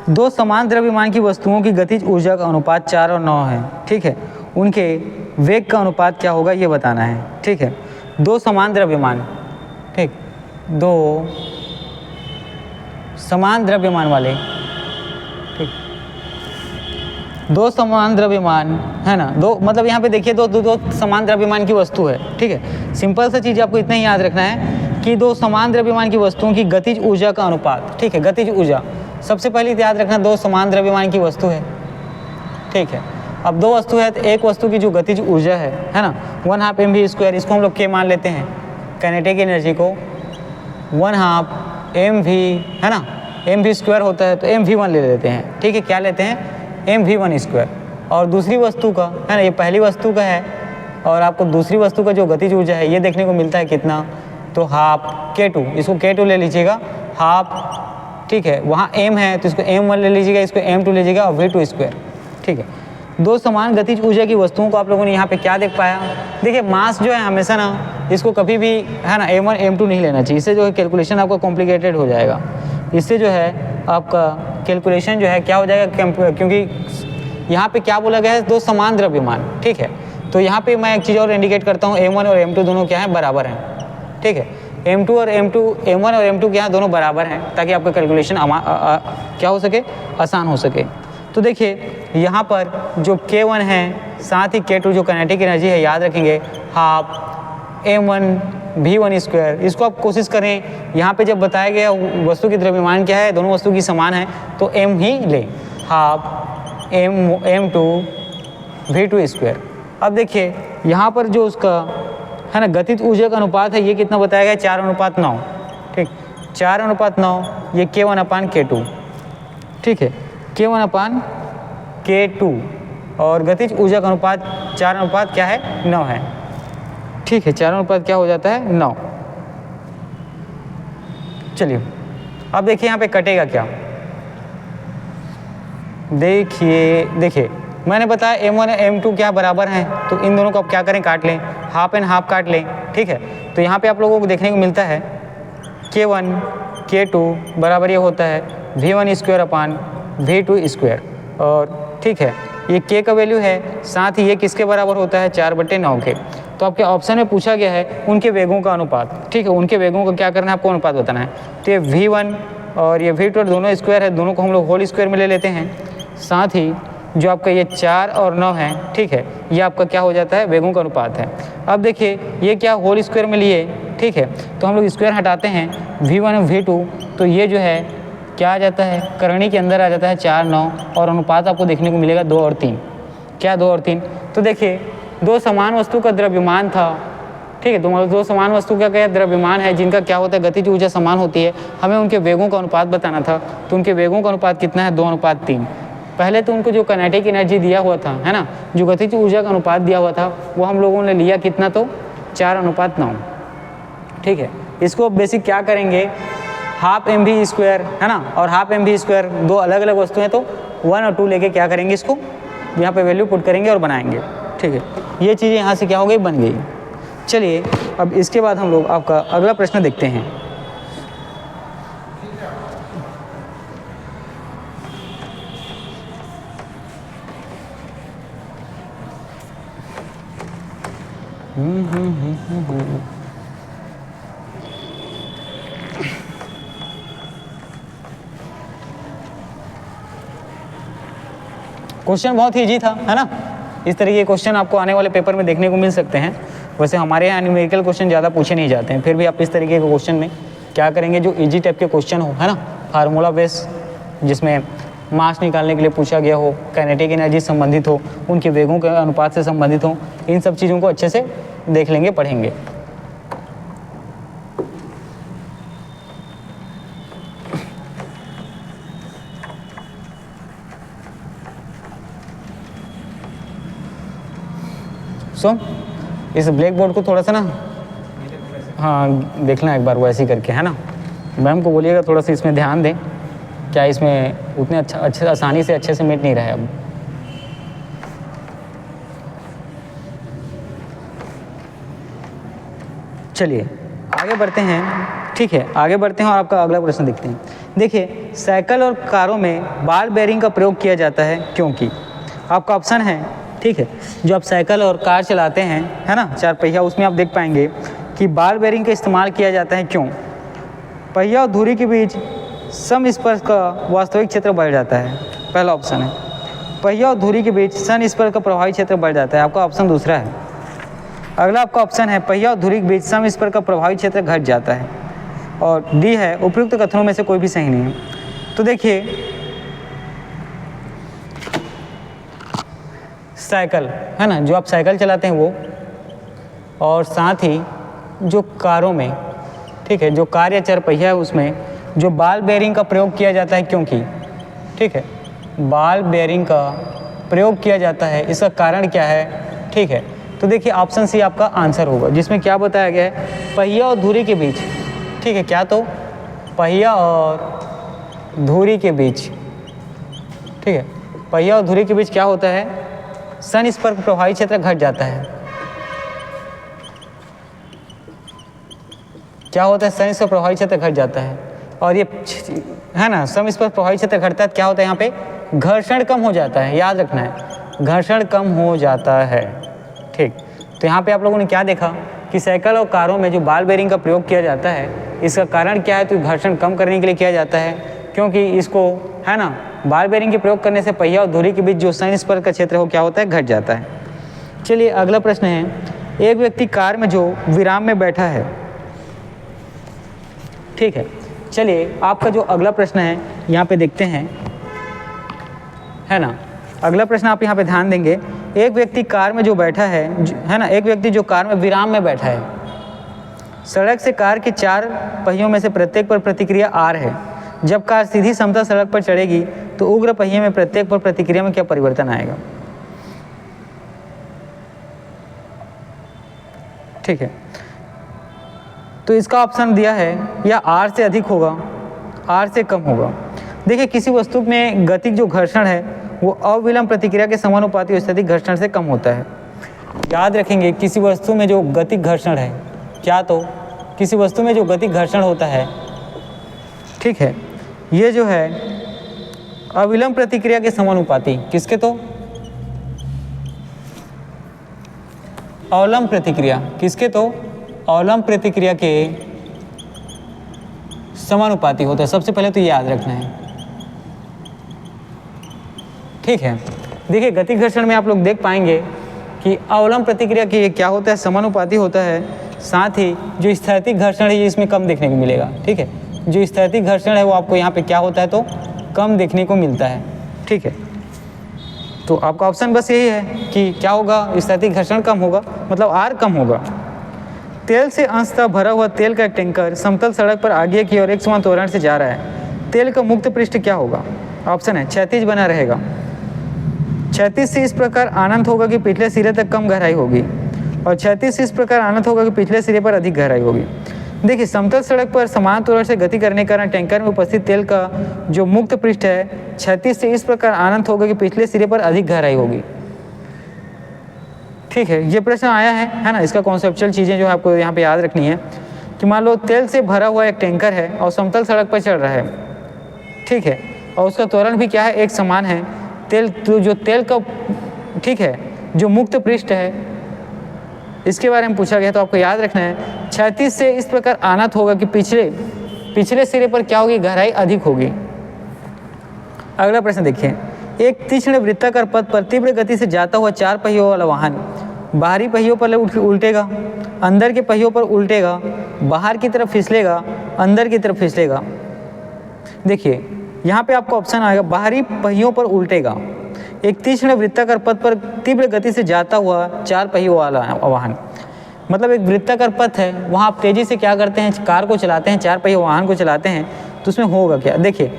दो समान द्रव्यमान की वस्तुओं की गतिज ऊर्जा का अनुपात 4 और 9 है, ठीक है। उनके वेग का अनुपात क्या होगा ये बताना है, ठीक है। दो समान द्रव्यमान, ठीक, दो समान द्रव्यमान वाले, ठीक, दो समान द्रव्यमान है ना, दो मतलब यहाँ पे देखिए दो समान द्रव्यमान की वस्तु है, ठीक है। सिंपल सा चीज़ आपको इतना ही याद रखना है कि दो समान द्रव्यमान की वस्तुओं की गतिज ऊर्जा का अनुपात, ठीक है। गतिज ऊर्जा सबसे पहले याद रखना, दो समान द्रव्यमान की वस्तु है, ठीक है। अब दो वस्तु है तो एक वस्तु की जो गतिज ऊर्जा है ना, 1/2 mv², इसको हम लोग के मान लेते हैं, काइनेटिक एनर्जी को 1/2 mv है ना, mv² होता है तो mv1 ले लेते हैं, ठीक है। क्या लेते हैं, mv1²। और दूसरी वस्तु का है ना, ये पहली वस्तु का है और आपको दूसरी वस्तु का जो गतिज ऊर्जा है ये देखने को मिलता है कितना, तो 1/2 k2, इसको k2 ले लीजिएगा, 1/2, ठीक है। वहाँ m है तो इसको m1 ले लीजिएगा, इसको m2 ले लीजिएगा और v2², ठीक है। दो समान गतिज ऊर्जा की वस्तुओं को आप लोगों ने यहाँ पे क्या देख पाया, देखिए मास जो है हमेशा ना इसको कभी भी है ना m1 m2 नहीं लेना चाहिए, इससे जो है कैलकुलेशन आपका कॉम्प्लिकेटेड हो जाएगा, इससे जो है आपका कैलकुलेशन जो है क्या हो जाएगा, क्योंकि यहाँ पे क्या बोला गया है, दो समान द्रव्यमान, ठीक है। तो यहाँ पे मैं एक चीज़ और इंडिकेट करता हूँ, m1 और m2 दोनों क्या है, बराबर हैं, ठीक है। m1 और m2 क्या है, दोनों बराबर हैं, ताकि आपका कैलकुलेशन क्या हो सके, आसान हो सके। तो देखिए यहाँ पर जो k1 है साथ ही k2 जो काइनेटिक एनर्जी है याद रखेंगे 1/2 m1 v1²। इसको आप कोशिश करें, यहाँ पे जब बताया गया वस्तु की द्रव्यमान क्या है, दोनों वस्तु की समान है तो m ही ले, 1/2 m2 v2²। अब देखिए यहाँ पर जो उसका है ना गतिज ऊर्जा का अनुपात है ये कितना बताया गया, 4:9, ठीक, 4:9, ये k1/k2, ठीक है, k1/k2। और गतिज ऊर्जा का अनुपात 4 क्या है, 9 है, ठीक है। 4 क्या हो जाता है, 9। चलिए अब देखिए यहाँ पे कटेगा क्या, देखिए मैंने बताया m1 और m2 क्या बराबर हैं, तो इन दोनों को आप क्या करें, काट लें, 1/2 और 1/2 काट लें, ठीक है। तो यहाँ पे आप लोगों को देखने को मिलता है k1 k2 बराबर ये होता है v1²/v2², और ठीक है ये k का वैल्यू है, साथ ही ये किसके बराबर होता है, 4/9 के। तो आपके ऑप्शन में पूछा गया है उनके वेगों का अनुपात, ठीक है। उनके वेगों का क्या करना है, आपको अनुपात बताना है। तो ये v1 और ये v2 दोनों स्क्वायर है, दोनों को हम लोग होल स्क्वायर में ले लेते हैं, साथ ही जो आपका ये 4 और 9 है, ठीक है, ये आपका क्या हो जाता है, वेगों का अनुपात है। अब देखिए ये क्या होल स्क्वायर में लिए, ठीक है, तो हम लोग स्क्वायर हटाते हैं, v1 और v2, तो ये जो है क्या आ जाता है, करणी के अंदर आ जाता है 4, 9, और अनुपात आपको देखने को मिलेगा 2 और 3। क्या 2 और 3, तो देखिए दो समान वस्तु का द्रव्यमान था, ठीक है, दो समान वस्तु का क्या द्रव्यमान है जिनका क्या होता है, गतिज ऊर्जा समान होती है, हमें उनके वेगों का अनुपात बताना था। तो उनके वेगों का अनुपात कितना है, 2:3। पहले तो उनको जो काइनेटिक एनर्जी दिया हुआ था है ना, जो गतिज ऊर्जा का अनुपात दिया हुआ था वो हम लोगों ने लिया कितना, तो 4:9, ठीक है। इसको बेसिक क्या करेंगे, 1/2 mv² है ना, और 1/2 mv² दो अलग अलग वस्तु हैं तो 1 और 2 लेके क्या करेंगे, इसको यहाँ पे वैल्यू पुट करेंगे और बनाएंगे। ठीक है, ये चीज़ें यहाँ से क्या हो गई, बन गई। चलिए अब इसके बाद हम लोग आपका अगला प्रश्न देखते हैं। क्वेश्चन बहुत ही इजी था, है ना। इस तरह के क्वेश्चन आपको आने वाले पेपर में देखने को मिल सकते हैं। वैसे हमारे यहाँ न्यूमेरिकल क्वेश्चन ज़्यादा पूछे नहीं जाते हैं, फिर भी आप इस तरीके के क्वेश्चन में क्या करेंगे, जो इजी टाइप के क्वेश्चन हो, है ना, फार्मूला बेस, जिसमें मास निकालने के लिए पूछा गया हो, काइनेटिक एनर्जी संबंधित हो, उनके वेगों के अनुपात से संबंधित हो, इन सब चीज़ों को अच्छे से देख लेंगे, पढ़ेंगे। इस ब्लैक बोर्ड को थोड़ा सा ना, हाँ, देखना एक बार वो ऐसे ही करके, है ना। मैम को बोलिएगा थोड़ा सा इसमें ध्यान दें, क्या इसमें उतने अच्छे आसानी से अच्छे से मिट नहीं रहा है अब। चलिए आगे बढ़ते हैं। ठीक है, आगे बढ़ते हैं और आपका अगला प्रश्न देखते हैं। देखिए, साइकिल और कारों में बॉल बेयरिंग का प्रयोग किया जाता है क्योंकि आपका ऑप्शन है, ठीक है, जो आप साइकिल और कार चलाते हैं, है ना, 4 पहिया, उसमें आप देख पाएंगे कि बॉल बेयरिंग का इस्तेमाल किया जाता है। क्यों? पहिया और धुरी के बीच समस्पर्श का वास्तविक क्षेत्र बढ़ जाता है, पहला ऑप्शन है। पहिया और धुरी के बीच समस्पर्श का प्रभावी क्षेत्र बढ़ जाता है, आपका ऑप्शन दूसरा है। अगला आपका ऑप्शन है पहिया और धुरी के बीच समस्पर्श का प्रभावी क्षेत्र घट जाता है, और डी है उपयुक्त कथनों में से कोई भी सही नहीं है। तो देखिए, साइकिल, है ना, जो आप साइकिल चलाते हैं वो, और साथ ही जो कारों में, ठीक है, जो कार या 4 पहिया है उसमें जो बॉल बेयरिंग का प्रयोग किया जाता है क्योंकि, ठीक है, बॉल बेयरिंग का प्रयोग किया जाता है, इसका कारण क्या है? ठीक है, तो देखिए ऑप्शन सी आपका आंसर होगा, जिसमें क्या बताया गया है, पहिया और धुरी के बीच, ठीक है, क्या, तो पहिया और धुरी के बीच, ठीक है, पहिया और धुरी के बीच क्या होता है, समस्पर्श प्रभावी क्षेत्र घट जाता है। क्या होता है? समस्पर्श प्रभावी क्षेत्र घट जाता है, और ये, है ना, समस्पर्श प्रभावी क्षेत्र घटता है, क्या होता है यहाँ पे, घर्षण कम हो जाता है, याद रखना है, घर्षण कम हो जाता है। ठीक, तो यहाँ पे आप लोगों ने क्या देखा कि साइकिल और कारों में जो बॉल बेयरिंग का प्रयोग किया जाता है, इसका कारण क्या है, तो घर्षण कम करने के लिए किया जाता है, क्योंकि इसको, है ना, बॉल बेयरिंग के प्रयोग करने से पहिया और धुरी के बीच जो समस्पर्श का क्षेत्र हो क्या होता है, घट जाता है। चलिए अगला प्रश्न है, एक व्यक्ति कार में जो विराम में बैठा है, ठीक है, चलिए आपका जो अगला प्रश्न है यहाँ पे देखते हैं, है ना। अगला प्रश्न आप यहाँ पे ध्यान देंगे, एक व्यक्ति कार में जो बैठा है ना, एक व्यक्ति जो कार में विराम में बैठा है, सड़क से कार के 4 पहियों में से प्रत्येक पर प्रतिक्रिया R है। जब कार सीधी समतल सड़क पर चढ़ेगी तो उग्र पहिए में प्रत्येक पर प्रतिक्रिया में क्या परिवर्तन आएगा? ठीक है, तो इसका ऑप्शन दिया है या R से अधिक होगा, R से कम होगा। देखिए, किसी वस्तु में गतिक जो घर्षण है वो अविलंब प्रतिक्रिया के समानुपाती और स्थैतिक घर्षण से कम होता है। याद रखेंगे, किसी वस्तु में जो गतिक घर्षण है, क्या, तो किसी वस्तु में जो गतिक घर्षण होता है, ठीक है, ये जो है अविलंब प्रतिक्रिया के समानुपाती, किसके, तो अवलंब प्रतिक्रिया, किसके, तो अवलंब प्रतिक्रिया के समानुपाती होता है। सबसे पहले तो ये याद रखना है, ठीक है। देखिए, गतिक घर्षण में आप लोग देख पाएंगे कि अवलंब प्रतिक्रिया के क्या होता है, समानुपाती होता है, साथ ही जो स्थैतिक घर्षण है ये इसमें कम देखने को मिलेगा। ठीक है, जो स्थैतिक घर्षण है वो आपको यहाँ पे क्या होता है, तो कम देखने को मिलता है। ठीक है, तो आपका ऑप्शन बस यही है कि क्या होगा, स्थैतिक घर्षण कम होगा, मतलब R कम होगा। तेल से अंशतः भरा हुआ तेल का एक टैंकर समतल सड़क पर आगे की ओर एक समान त्वरण से जा रहा है, तेल का मुक्त पृष्ठ क्या होगा? ऑप्शन है क्षैतिज बना रहेगा। क्षैतिज से इस प्रकार अनंत होगा कि पिछले सिरे तक कम गहराई होगी, और क्षैतिज से इस प्रकार अनंत होगा कि पिछले सिरे पर अधिक गहराई होगी। देखिए समतल सड़क पर समान त्वरण से गति करने के कारण टैंकर में उपस्थित तेल का जो मुक्त पृष्ठ है क्षैतिज से इस प्रकार अनंत होगा कि पिछले सिरे पर अधिक गहराई होगी। ठीक है, ये प्रश्न आया है ना। इसका कॉन्सेप्चुअल चीज़ें जो है आपको यहाँ पे याद रखनी है कि मान लो तेल से भरा हुआ एक टैंकर है और समतल सड़क पर चल रहा है, ठीक है, और उसका त्वरण भी क्या है, एक समान है। तेल तो जो तेल का, ठीक है, जो मुक्त पृष्ठ है इसके बारे में पूछा गया, तो आपको याद रखना है क्षैतिज से इस प्रकार अनंत होगा कि पिछले सिरे पर क्या होगी, गहराई अधिक होगी। अगला प्रश्न देखिए, एक तीक्ष्ण वृत्ताकार पथ पर तीव्र गति से जाता हुआ 4 पहियों वाला वाहन बाहरी पहियों पर उल्टेगा, अंदर के पहियों पर उल्टेगा, बाहर की तरफ फिसलेगा, अंदर की तरफ फिसलेगा। देखिए यहाँ पे आपको ऑप्शन आएगा बाहरी पहियों पर उल्टेगा। एक तीक्ष्ण वृत्ताकार पथ पर तीव्र गति से जाता हुआ 4 पहियों वाला वाहन, मतलब एक वृत्ताकार पथ है, वहाँ आप तेज़ी से क्या करते हैं, कार को चलाते हैं, 4 पहियों वाहन को चलाते हैं, तो उसमें होगा क्या। देखिए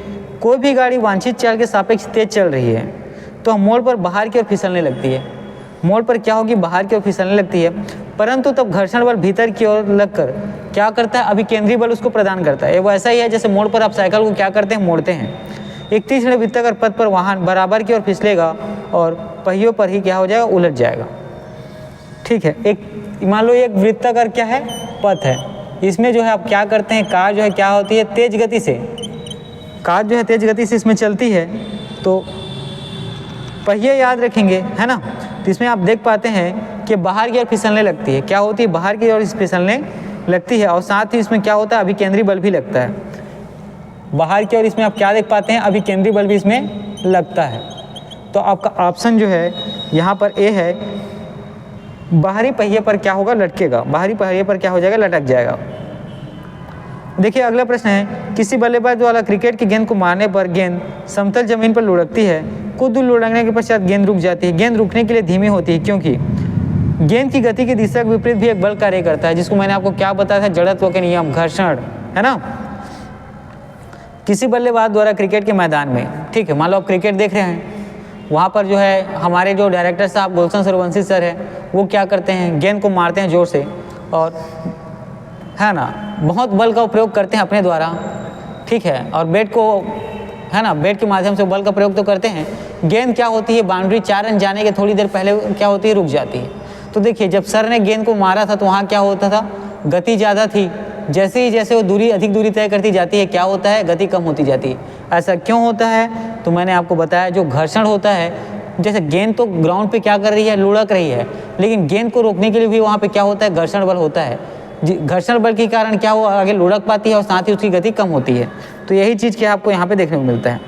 कोई भी गाड़ी वांछित चाल के सापेक्ष तेज चल रही है तो मोड़ पर बाहर की ओर फिसलने लगती है, मोड़ पर क्या होगी, बाहर की ओर फिसलने लगती है, परंतु तब घर्षण बल भीतर की ओर लगकर क्या करता है, अभिकेंद्री बल उसको प्रदान करता है। वो ऐसा ही है जैसे मोड़ पर आप साइकिल को क्या करते हैं, मोड़ते हैं। एक तीक्ष्ण वृत्ताकार पथ पर वाहन बराबर की ओर फिसलेगा और पहियों पर ही क्या हो जाएगा, उलट जाएगा। ठीक है, एक मान लो एक वृत्ताकार क्या है, पथ है, इसमें जो है आप क्या करते हैं, कार जो है क्या होती है, तेज गति से, कार जो है तेज गति से इसमें चलती है, तो पहिए याद रखेंगे, है ना। तो इसमें आप देख पाते हैं कि बाहर की ओर फिसलने लगती है, क्या होती है, बाहर की ओर फिसलने लगती है, और साथ ही इसमें क्या होता है, अभिकेंद्री बल भी लगता है बाहर की ओर। इसमें आप क्या देख पाते हैं, अभिकेंद्री बल भी इसमें लगता है। तो आपका ऑप्शन जो है यहाँ पर ए है, बाहरी पहिए पर क्या होगा, लटकेगा, बाहरी पहिए पर क्या हो जाएगा, लटक जाएगा। देखिए अगला प्रश्न है, किसी बल्लेबाज द्वारा क्रिकेट की गेंद को मारने पर गेंद समतल जमीन पर लुढ़कती है, कुछ दूर लुढ़कने के पश्चात गेंद रुक जाती है। गेंद रुकने के लिए धीमी होती है क्योंकि गेंद की गति की दिशा के विपरीत भी एक बल कार्य करता है, जिसको मैंने आपको क्या बताया था, जड़त्व के नियम, घर्षण, है ना। किसी बल्लेबाज द्वारा क्रिकेट के मैदान में, ठीक है, मान लो आप क्रिकेट देख रहे हैं, वहाँ पर जो है हमारे जो डायरेक्टर साहब गुलशन सूर्यवंशी सर है, वो क्या करते हैं, गेंद को मारते हैं जोर से, और है ना बहुत बल का उपयोग करते हैं अपने द्वारा, ठीक है, और बैट को, है ना, बैट के माध्यम से बल का प्रयोग तो करते हैं। गेंद क्या होती है, बाउंड्री 4 रन जाने के थोड़ी देर पहले क्या होती है, रुक जाती है। तो देखिए जब सर ने गेंद को मारा था तो वहाँ क्या होता था, गति ज़्यादा थी, जैसे वो दूरी अधिक दूरी तय करती जाती है, क्या होता है, गति कम होती जाती है। ऐसा क्यों होता है, तो मैंने आपको बताया, जो घर्षण होता है, जैसे गेंद तो ग्राउंड पे क्या कर रही है, लुढ़क रही है, लेकिन गेंद को रोकने के लिए भी वहाँ पे क्या होता है, घर्षण बल होता है। घर्षण बल के कारण क्या वो आगे लुढ़क पाती है और साथ ही उसकी गति कम होती है। तो यही चीज़ क्या आपको यहाँ पे देखने को मिलता है।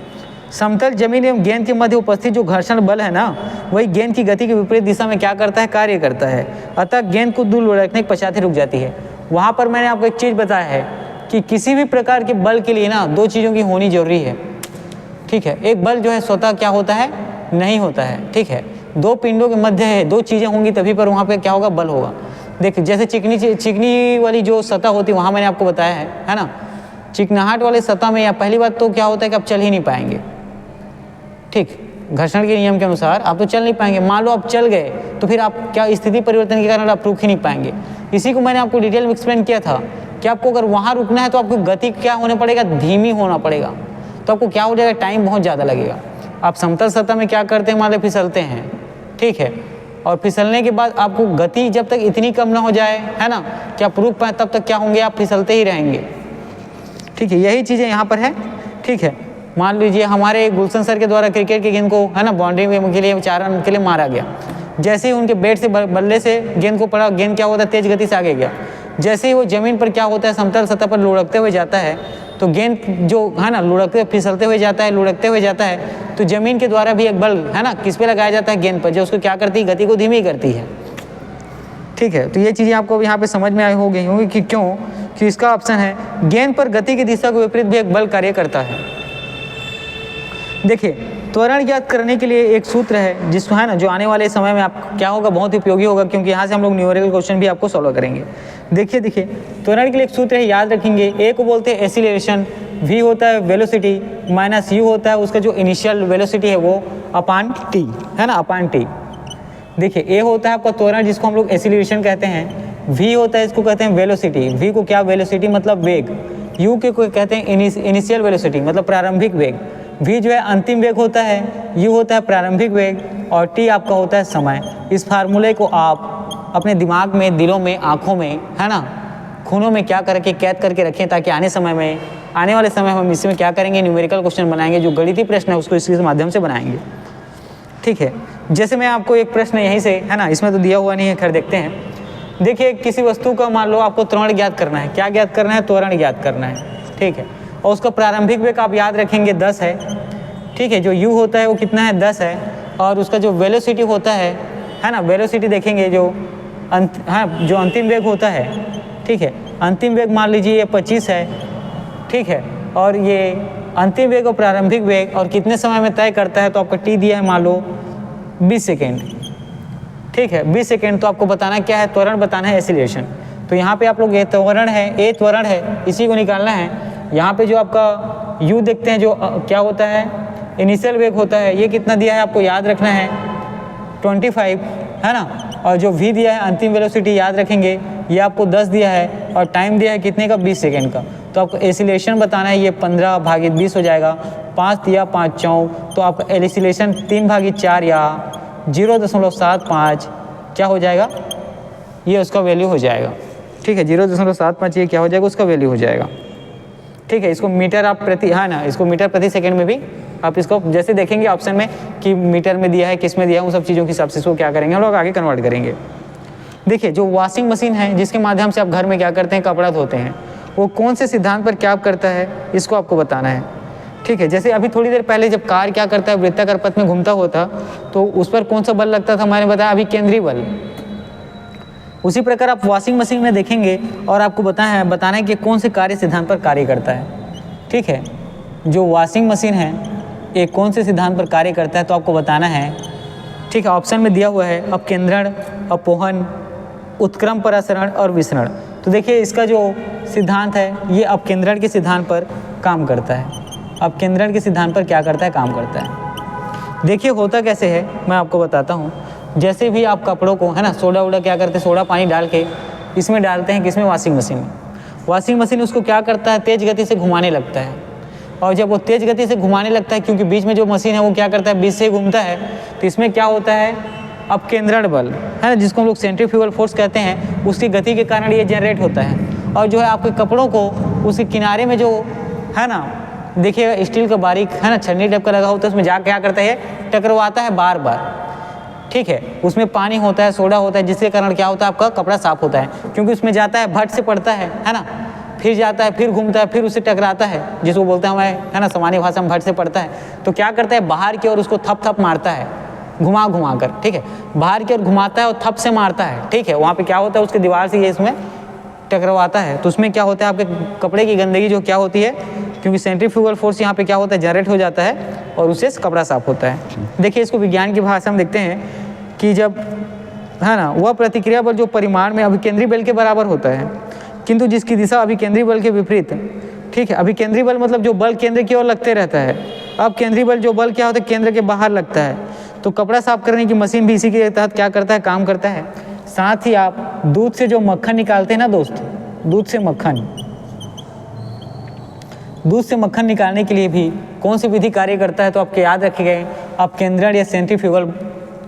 समतल जमीन एवं गेंद के मध्य उपस्थित जो घर्षण बल है ना, वही गेंद की गति के विपरीत दिशा में क्या करता है, कार्य करता है, अतः गेंद को दूर लुढ़कने के पश्चात ही रुक जाती है। वहाँ पर मैंने आपको एक चीज़ बताया है कि किसी भी प्रकार के बल के लिए ना 2 चीज़ों की होनी जरूरी है, ठीक है। एक बल जो है स्वतः क्या होता है, नहीं होता है, ठीक है। 2 पिंडों के मध्य है, 2 चीज़ें होंगी तभी पर वहाँ पे क्या होगा, बल होगा। देखिए जैसे चिकनी वाली जो सतह होती है, वहाँ मैंने आपको बताया है ना, चिकनाहट वाले सतह में या पहली बात तो क्या होता है कि आप चल ही नहीं पाएंगे, ठीक, घर्षण के नियम के अनुसार आप तो चल नहीं पाएंगे। मान लो आप चल गए तो फिर आप क्या, स्थिति परिवर्तन के कारण आप रुक ही नहीं पाएंगे। इसी को मैंने आपको डिटेल में एक्सप्लेन किया था कि आपको अगर वहाँ रुकना है तो आपको गति क्या होना पड़ेगा, धीमी होना पड़ेगा, तो आपको क्या हो जाएगा, टाइम बहुत ज़्यादा लगेगा। आप समतल सतह में क्या करते हैं, मान लो फिसलते हैं, ठीक है, और फिसलने के बाद आपको गति जब तक इतनी कम ना हो जाए, है ना, कि आप रुक पाए, तब तक क्या होंगे, आप फिसलते ही रहेंगे, ठीक है। यही चीज़ें यहाँ पर है, ठीक है। मान लीजिए हमारे गुलशन सर के द्वारा क्रिकेट की गेंद को, है ना, बाउंड्री के लिए 4 रन के लिए मारा गया। जैसे ही उनके बैट से बल्ले से गेंद को पड़ा, गेंद क्या होता है, तेज गति से आगे गया। जैसे ही वो जमीन पर क्या होता है, समतल सतह पर लुढ़कते हुए जाता है, तो गेंद जो है ना लुढ़कते फिसलते हुए जाता है, लुढ़कते हुए जाता है, तो जमीन के द्वारा भी एक बल, है ना, किस पे लगाया जाता है, गेंद पर, जो उसको क्या करती है, गति को धीमी करती है, ठीक है। तो ये चीज़ें आपको यहाँ पे समझ में आई हो गई होंगी कि क्यों, कि इसका ऑप्शन है गेंद पर गति की दिशा के विपरीत भी एक बल कार्य करता है। देखिए त्वरण ज्ञात करने के लिए एक सूत्र है जिसको, है ना, जो आने वाले समय में आप क्या होगा, बहुत उपयोगी होगा, क्योंकि यहाँ से हम लोग न्यूमेरिकल क्वेश्चन भी आपको सॉल्व करेंगे। देखिए त्वरण के लिए एक सूत्र है, याद रखेंगे। ए को बोलते हैं एसिलेरेशन, वी होता है वेलोसिटी, माइनस यू होता है उसका जो इनिशियल वेलोसिटी है वो अपान टी, है ना, अपान टी। देखिए ए होता है आपका त्वरण जिसको हम लोग एसिलेरेशन कहते हैं, v होता है, इसको कहते हैं वेलोसिटी। v को क्या वेलोसिटी मतलब वेग। u के को कहते हैं इनिशियल वेलोसिटी मतलब प्रारंभिक वेग। v जो है अंतिम वेग होता है, u होता है प्रारंभिक वेग और t आपका होता है समय। इस फार्मूले को आप अपने दिमाग में, दिलों में, आँखों में, है ना, खूनों में क्या करके कैद करके रखें, ताकि आने वाले समय में हम इसमें क्या करेंगे, न्यूमेरिकल क्वेश्चन बनाएंगे, जो गणितीय प्रश्न है उसको इसके माध्यम से बनाएंगे। ठीक है, जैसे मैं आपको एक प्रश्न यहीं से, है ना, इसमें तो दिया हुआ नहीं है, खैर देखते हैं। देखिए, किसी वस्तु का मान लो आपको त्वरण ज्ञात करना है। क्या ज्ञात करना है? त्वरण ज्ञात करना है। ठीक है, और उसका प्रारंभिक वेग आप याद रखेंगे 10 है। ठीक है, जो u होता है वो कितना है? 10 है। और उसका जो वेलोसिटी होता है ना, वेलोसिटी देखेंगे जो जो अंतिम वेग होता है। ठीक है, अंतिम वेग मान लीजिए ये 25 है। ठीक है, और ये अंतिम वेग और प्रारंभिक वेग और कितने समय में तय करता है, तो आपका t दिया है मान लो 20 सेकेंड। ठीक है, 20 सेकेंड। तो आपको बताना क्या है? त्वरण बताना है, एक्सीलरेशन। तो यहाँ पे आप लोग ये त्वरण है, a त्वरण है, इसी को निकालना है। यहाँ पे जो आपका u देखते हैं, जो क्या होता है? इनिशियल वेग होता है। ये कितना दिया है आपको याद रखना है? 25, है ना। और जो v दिया है अंतिम वेलोसिटी याद रखेंगे, ये आपको 10 दिया है और टाइम दिया है कितने का? 20 सेकेंड का। तो आपको एक्सीलरेशन बताना है, ये 15/20 हो जाएगा। 5 दिया 5 4, तो आपका एक्सीलरेशन 3/4 या 0.75 क्या हो जाएगा? ये उसका वैल्यू हो जाएगा। ठीक है, 0.75 ये क्या हो जाएगा? उसका वैल्यू हो जाएगा। ठीक है, इसको मीटर आप प्रति, है ना, इसको मीटर प्रति सेकंड में भी आप इसको जैसे देखेंगे ऑप्शन में कि मीटर में दिया है, किस में दिया है, उन सब चीज़ों के हिसाब से इसको क्या करेंगे हम लोग आगे कन्वर्ट करेंगे। देखिए, जो वॉशिंग मशीन है, जिसके माध्यम से आप घर में क्या करते हैं? कपड़ा धोते हैं, वो कौन से सिद्धांत पर क्या करता है, इसको आपको बताना है। ठीक है, जैसे अभी थोड़ी देर पहले जब कार क्या करता है? वृत्ताकार पथ में घूमता होता, तो उस पर कौन सा बल लगता था? मैंने बताया अभी केंद्रीय बल। उसी प्रकार आप वॉशिंग मशीन में देखेंगे और आपको बताना है कि कौन से कार्य सिद्धांत पर कार्य करता है। ठीक है, जो वॉशिंग मशीन है ये कौन से सिद्धांत पर कार्य करता है, तो आपको बताना है। ठीक है, ऑप्शन में दिया हुआ है अपकेंद्रण, अपोहन, उत्क्रम परासरण और विसरण। तो देखिए, इसका जो सिद्धांत है ये अपकेंद्रण के सिद्धांत पर काम करता है। अपकेंद्रण के सिद्धांत पर क्या करता है? काम करता है। देखिए, होता कैसे है मैं आपको बताता हूँ। जैसे भी आप कपड़ों को, है ना, सोडा वोडा क्या करते हैं? सोडा पानी डाल के इसमें डालते हैं, किसमें? वॉशिंग मशीन में। वॉशिंग मशीन उसको क्या करता है? तेज़ गति से घुमाने लगता है। और जब वो तेज़ गति से घुमाने लगता है, क्योंकि बीच में जो मशीन है वो क्या करता है? बीच से घूमता है, तो इसमें क्या होता है? अपकेंद्रण बल, है ना, जिसको हम लोग सेंट्रीफ्यूगल फोर्स कहते हैं, उसकी गति के कारण ये जनरेट होता है। और जो है आपके कपड़ों को उसके किनारे में जो है ना, देखिए स्टील का बारीक, है ना, छन्नी टाइप का लगा होता है, उसमें जा क्या करता है? टकरवाता है बार बार। ठीक है, उसमें पानी होता है, सोडा होता है, जिसके कारण क्या होता है? आपका कपड़ा साफ होता है, क्योंकि उसमें जाता है, भट्ट से पड़ता है ना, फिर जाता है, फिर घूमता है, फिर उससे टकराता है, जिसको बोलते हैं हमें, है ना, सामान्य भाषा में भट्ट से पड़ता है। तो क्या करता है? बाहर की ओर उसको थप थप मारता है, घुमा घुमा कर। ठीक है, बाहर की ओर घुमाता है और थप से मारता है। ठीक है, वहाँ पे क्या होता है? उसके दीवार से ये इसमें टकरावाता है, तो उसमें क्या होता है? आपके कपड़े की गंदगी जो क्या होती है, क्योंकि सेंट्रीफ्यूगल फोर्स यहाँ पे क्या होता है? जनरेट हो जाता है और उससे कपड़ा साफ होता है। देखिए, इसको विज्ञान की भाषा में देखते हैं कि जब, है ना, वह प्रतिक्रिया बल जो परिमाण में अभिकेंद्री बल के बराबर होता है, किंतु जिसकी दिशा अभिकेंद्री बल के विपरीत। ठीक है, अभिकेंद्री बल मतलब जो बल केंद्र की ओर लगते रहता है। अब केंद्रीय बल जो बल क्या होता है? केंद्र के बाहर लगता है। तो कपड़ा साफ करने की मशीन भी इसी के तहत क्या करता है? काम करता है। साथ ही आप दूध से जो मक्खन निकालते हैं ना दोस्त, दूध से मक्खन निकालने के लिए भी कौन सी विधि कार्य करता है? तो आपके याद रखे गए अपकेंद्रण या सेंट्रीफ्यूगल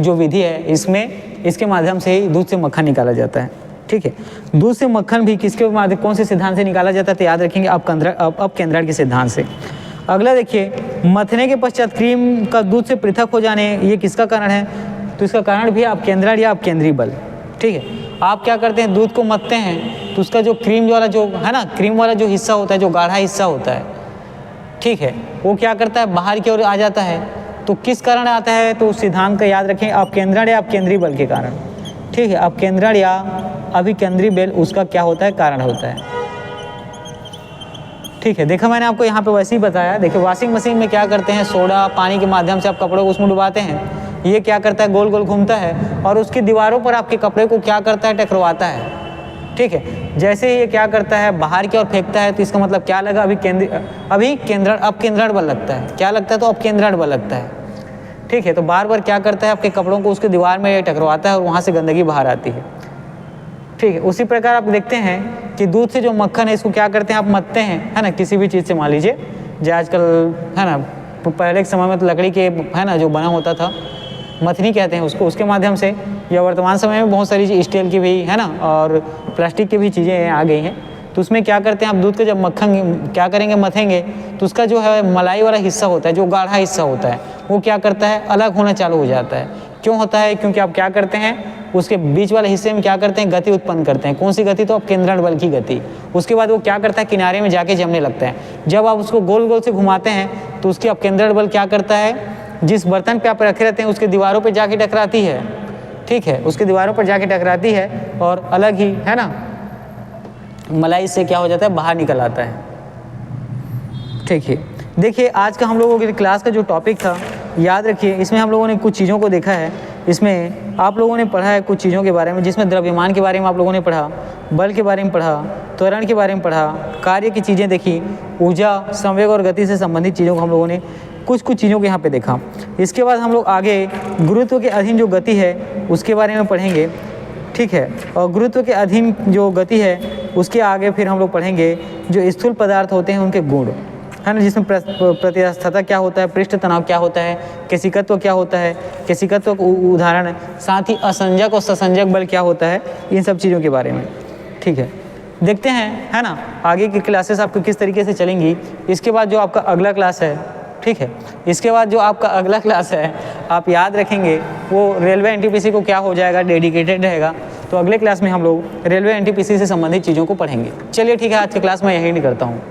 जो विधि है, इसमें इसके माध्यम से ही दूध से मक्खन निकाला जाता है। ठीक है, दूध से मक्खन भी किसके माध्यम, कौन से सिद्धांत से निकाला जाता है? तो याद रखेंगे अपकेंद्रण के सिद्धांत से। अगला देखिए, मथने के पश्चात क्रीम का दूध से पृथक हो जाने, ये किसका कारण है? तो इसका कारण भी अपकेंद्रण या अपकेंद्री बल। ठीक है, आप क्या करते हैं? दूध को मथते हैं, तो उसका जो क्रीम वाला जो है ना, क्रीम वाला जो हिस्सा होता है, जो गाढ़ा हिस्सा होता है, ठीक है, वो क्या करता है? बाहर की ओर आ जाता है। तो किस कारण आता है? तो उस सिद्धांत का याद रखें, अपकेंद्रण या अपकेंद्री बल के कारण। ठीक है, अपकेंद्रण या अभिकेंद्री बल उसका क्या होता है? कारण होता है। ठीक है, देखा मैंने आपको यहाँ पे वैसे ही बताया। देखिए, वॉशिंग मशीन में क्या करते हैं? सोडा पानी के माध्यम से आप कपड़ों को उसमें डुबाते हैं, ये क्या करता है? गोल गोल घूमता है और उसकी दीवारों पर आपके कपड़े को क्या करता है? टकरवाता है। ठीक है, जैसे ही ये क्या करता है? बाहर की ओर फेंकता है, तो इसका मतलब क्या लगा? अपकेंद्रण बल लगता है। क्या लगता है? तो अपकेंद्रण बल लगता है। ठीक है, तो बार बार क्या करता है? आपके कपड़ों को उसके दीवार में टकरवाता है और वहाँ से गंदगी बाहर आती है। ठीक है। उसी प्रकार आप देखते हैं कि दूध से जो मक्खन है इसको क्या करते हैं, आप मथते हैं, है ना, किसी भी चीज़ से, मान लीजिए जो आजकल है ना, पहले के समय में तो लकड़ी के है ना जो बना होता था, मथनी कहते हैं उसको, उसके माध्यम से, या वर्तमान समय में बहुत सारी स्टील की भी है ना और प्लास्टिक की भी चीज़ें आ गई हैं। तो उसमें क्या करते हैं, आप दूध का जब मक्खन क्या करेंगे, मथेंगे, तो उसका जो है मलाई वाला हिस्सा होता है, जो गाढ़ा हिस्सा होता है, वो क्या करता है, अलग होना चालू हो जाता है। क्यों होता है, क्योंकि आप क्या करते हैं, उसके बीच वाले हिस्से में क्या करते हैं, गति उत्पन्न करते हैं। कौन सी गति, तो आप केंद्रण बल की गति। उसके बाद वो क्या करता है, किनारे में जाके जमने लगता है। जब आप उसको गोल गोल से घुमाते हैं तो उसकी अपकेंद्रण बल क्या करता है, जिस बर्तन पे आप रखे रहते हैं उसके दीवारों पे जाके टकराती है, ठीक है, उसके दीवारों पर जाके टकराती है और अलग ही है ना मलाई से क्या हो जाता है, बाहर निकल आता है। ठीक है, देखिए आज का हम लोगों की क्लास का जो टॉपिक था, याद रखिए, इसमें हम लोगों ने कुछ चीज़ों को देखा है। इसमें आप लोगों ने पढ़ा है कुछ चीज़ों के बारे में, जिसमें द्रव्यमान के बारे में आप लोगों ने पढ़ा, बल के बारे में पढ़ा, त्वरण के बारे में पढ़ा, कार्य की चीज़ें देखी, ऊर्जा, संवेग और गति से संबंधित चीज़ों को हम लोगों ने कुछ चीज़ों को यहाँ पे देखा। इसके बाद हम लोग आगे गुरुत्व के अधीन जो गति है उसके बारे में पढ़ेंगे, ठीक है, और गुरुत्व के अधीन जो गति है उसके आगे फिर हम लोग पढ़ेंगे जो स्थूल पदार्थ होते हैं उनके गुण, है ना, जिसमें प्रतिस्थता क्या होता है, पृष्ठ तनाव क्या होता है, केशिकत्व क्या होता है, केशिकत्व का उदाहरण, साथ ही असंजक और ससंजक बल क्या होता है, इन सब चीज़ों के बारे में। ठीक है, देखते हैं, है ना, आगे की क्लासेस आपको किस तरीके से चलेंगी। इसके बाद जो आपका अगला क्लास है, ठीक है, इसके बाद जो आपका अगला क्लास है, आप याद रखेंगे वो रेलवे एनटीपीसी को क्या हो जाएगा, डेडिकेटेड रहेगा। तो अगले क्लास में हम लोग रेलवे एनटीपीसी से संबंधित चीज़ों को पढ़ेंगे। चलिए ठीक है, आज की क्लास मैं यही नहीं करता हूँ।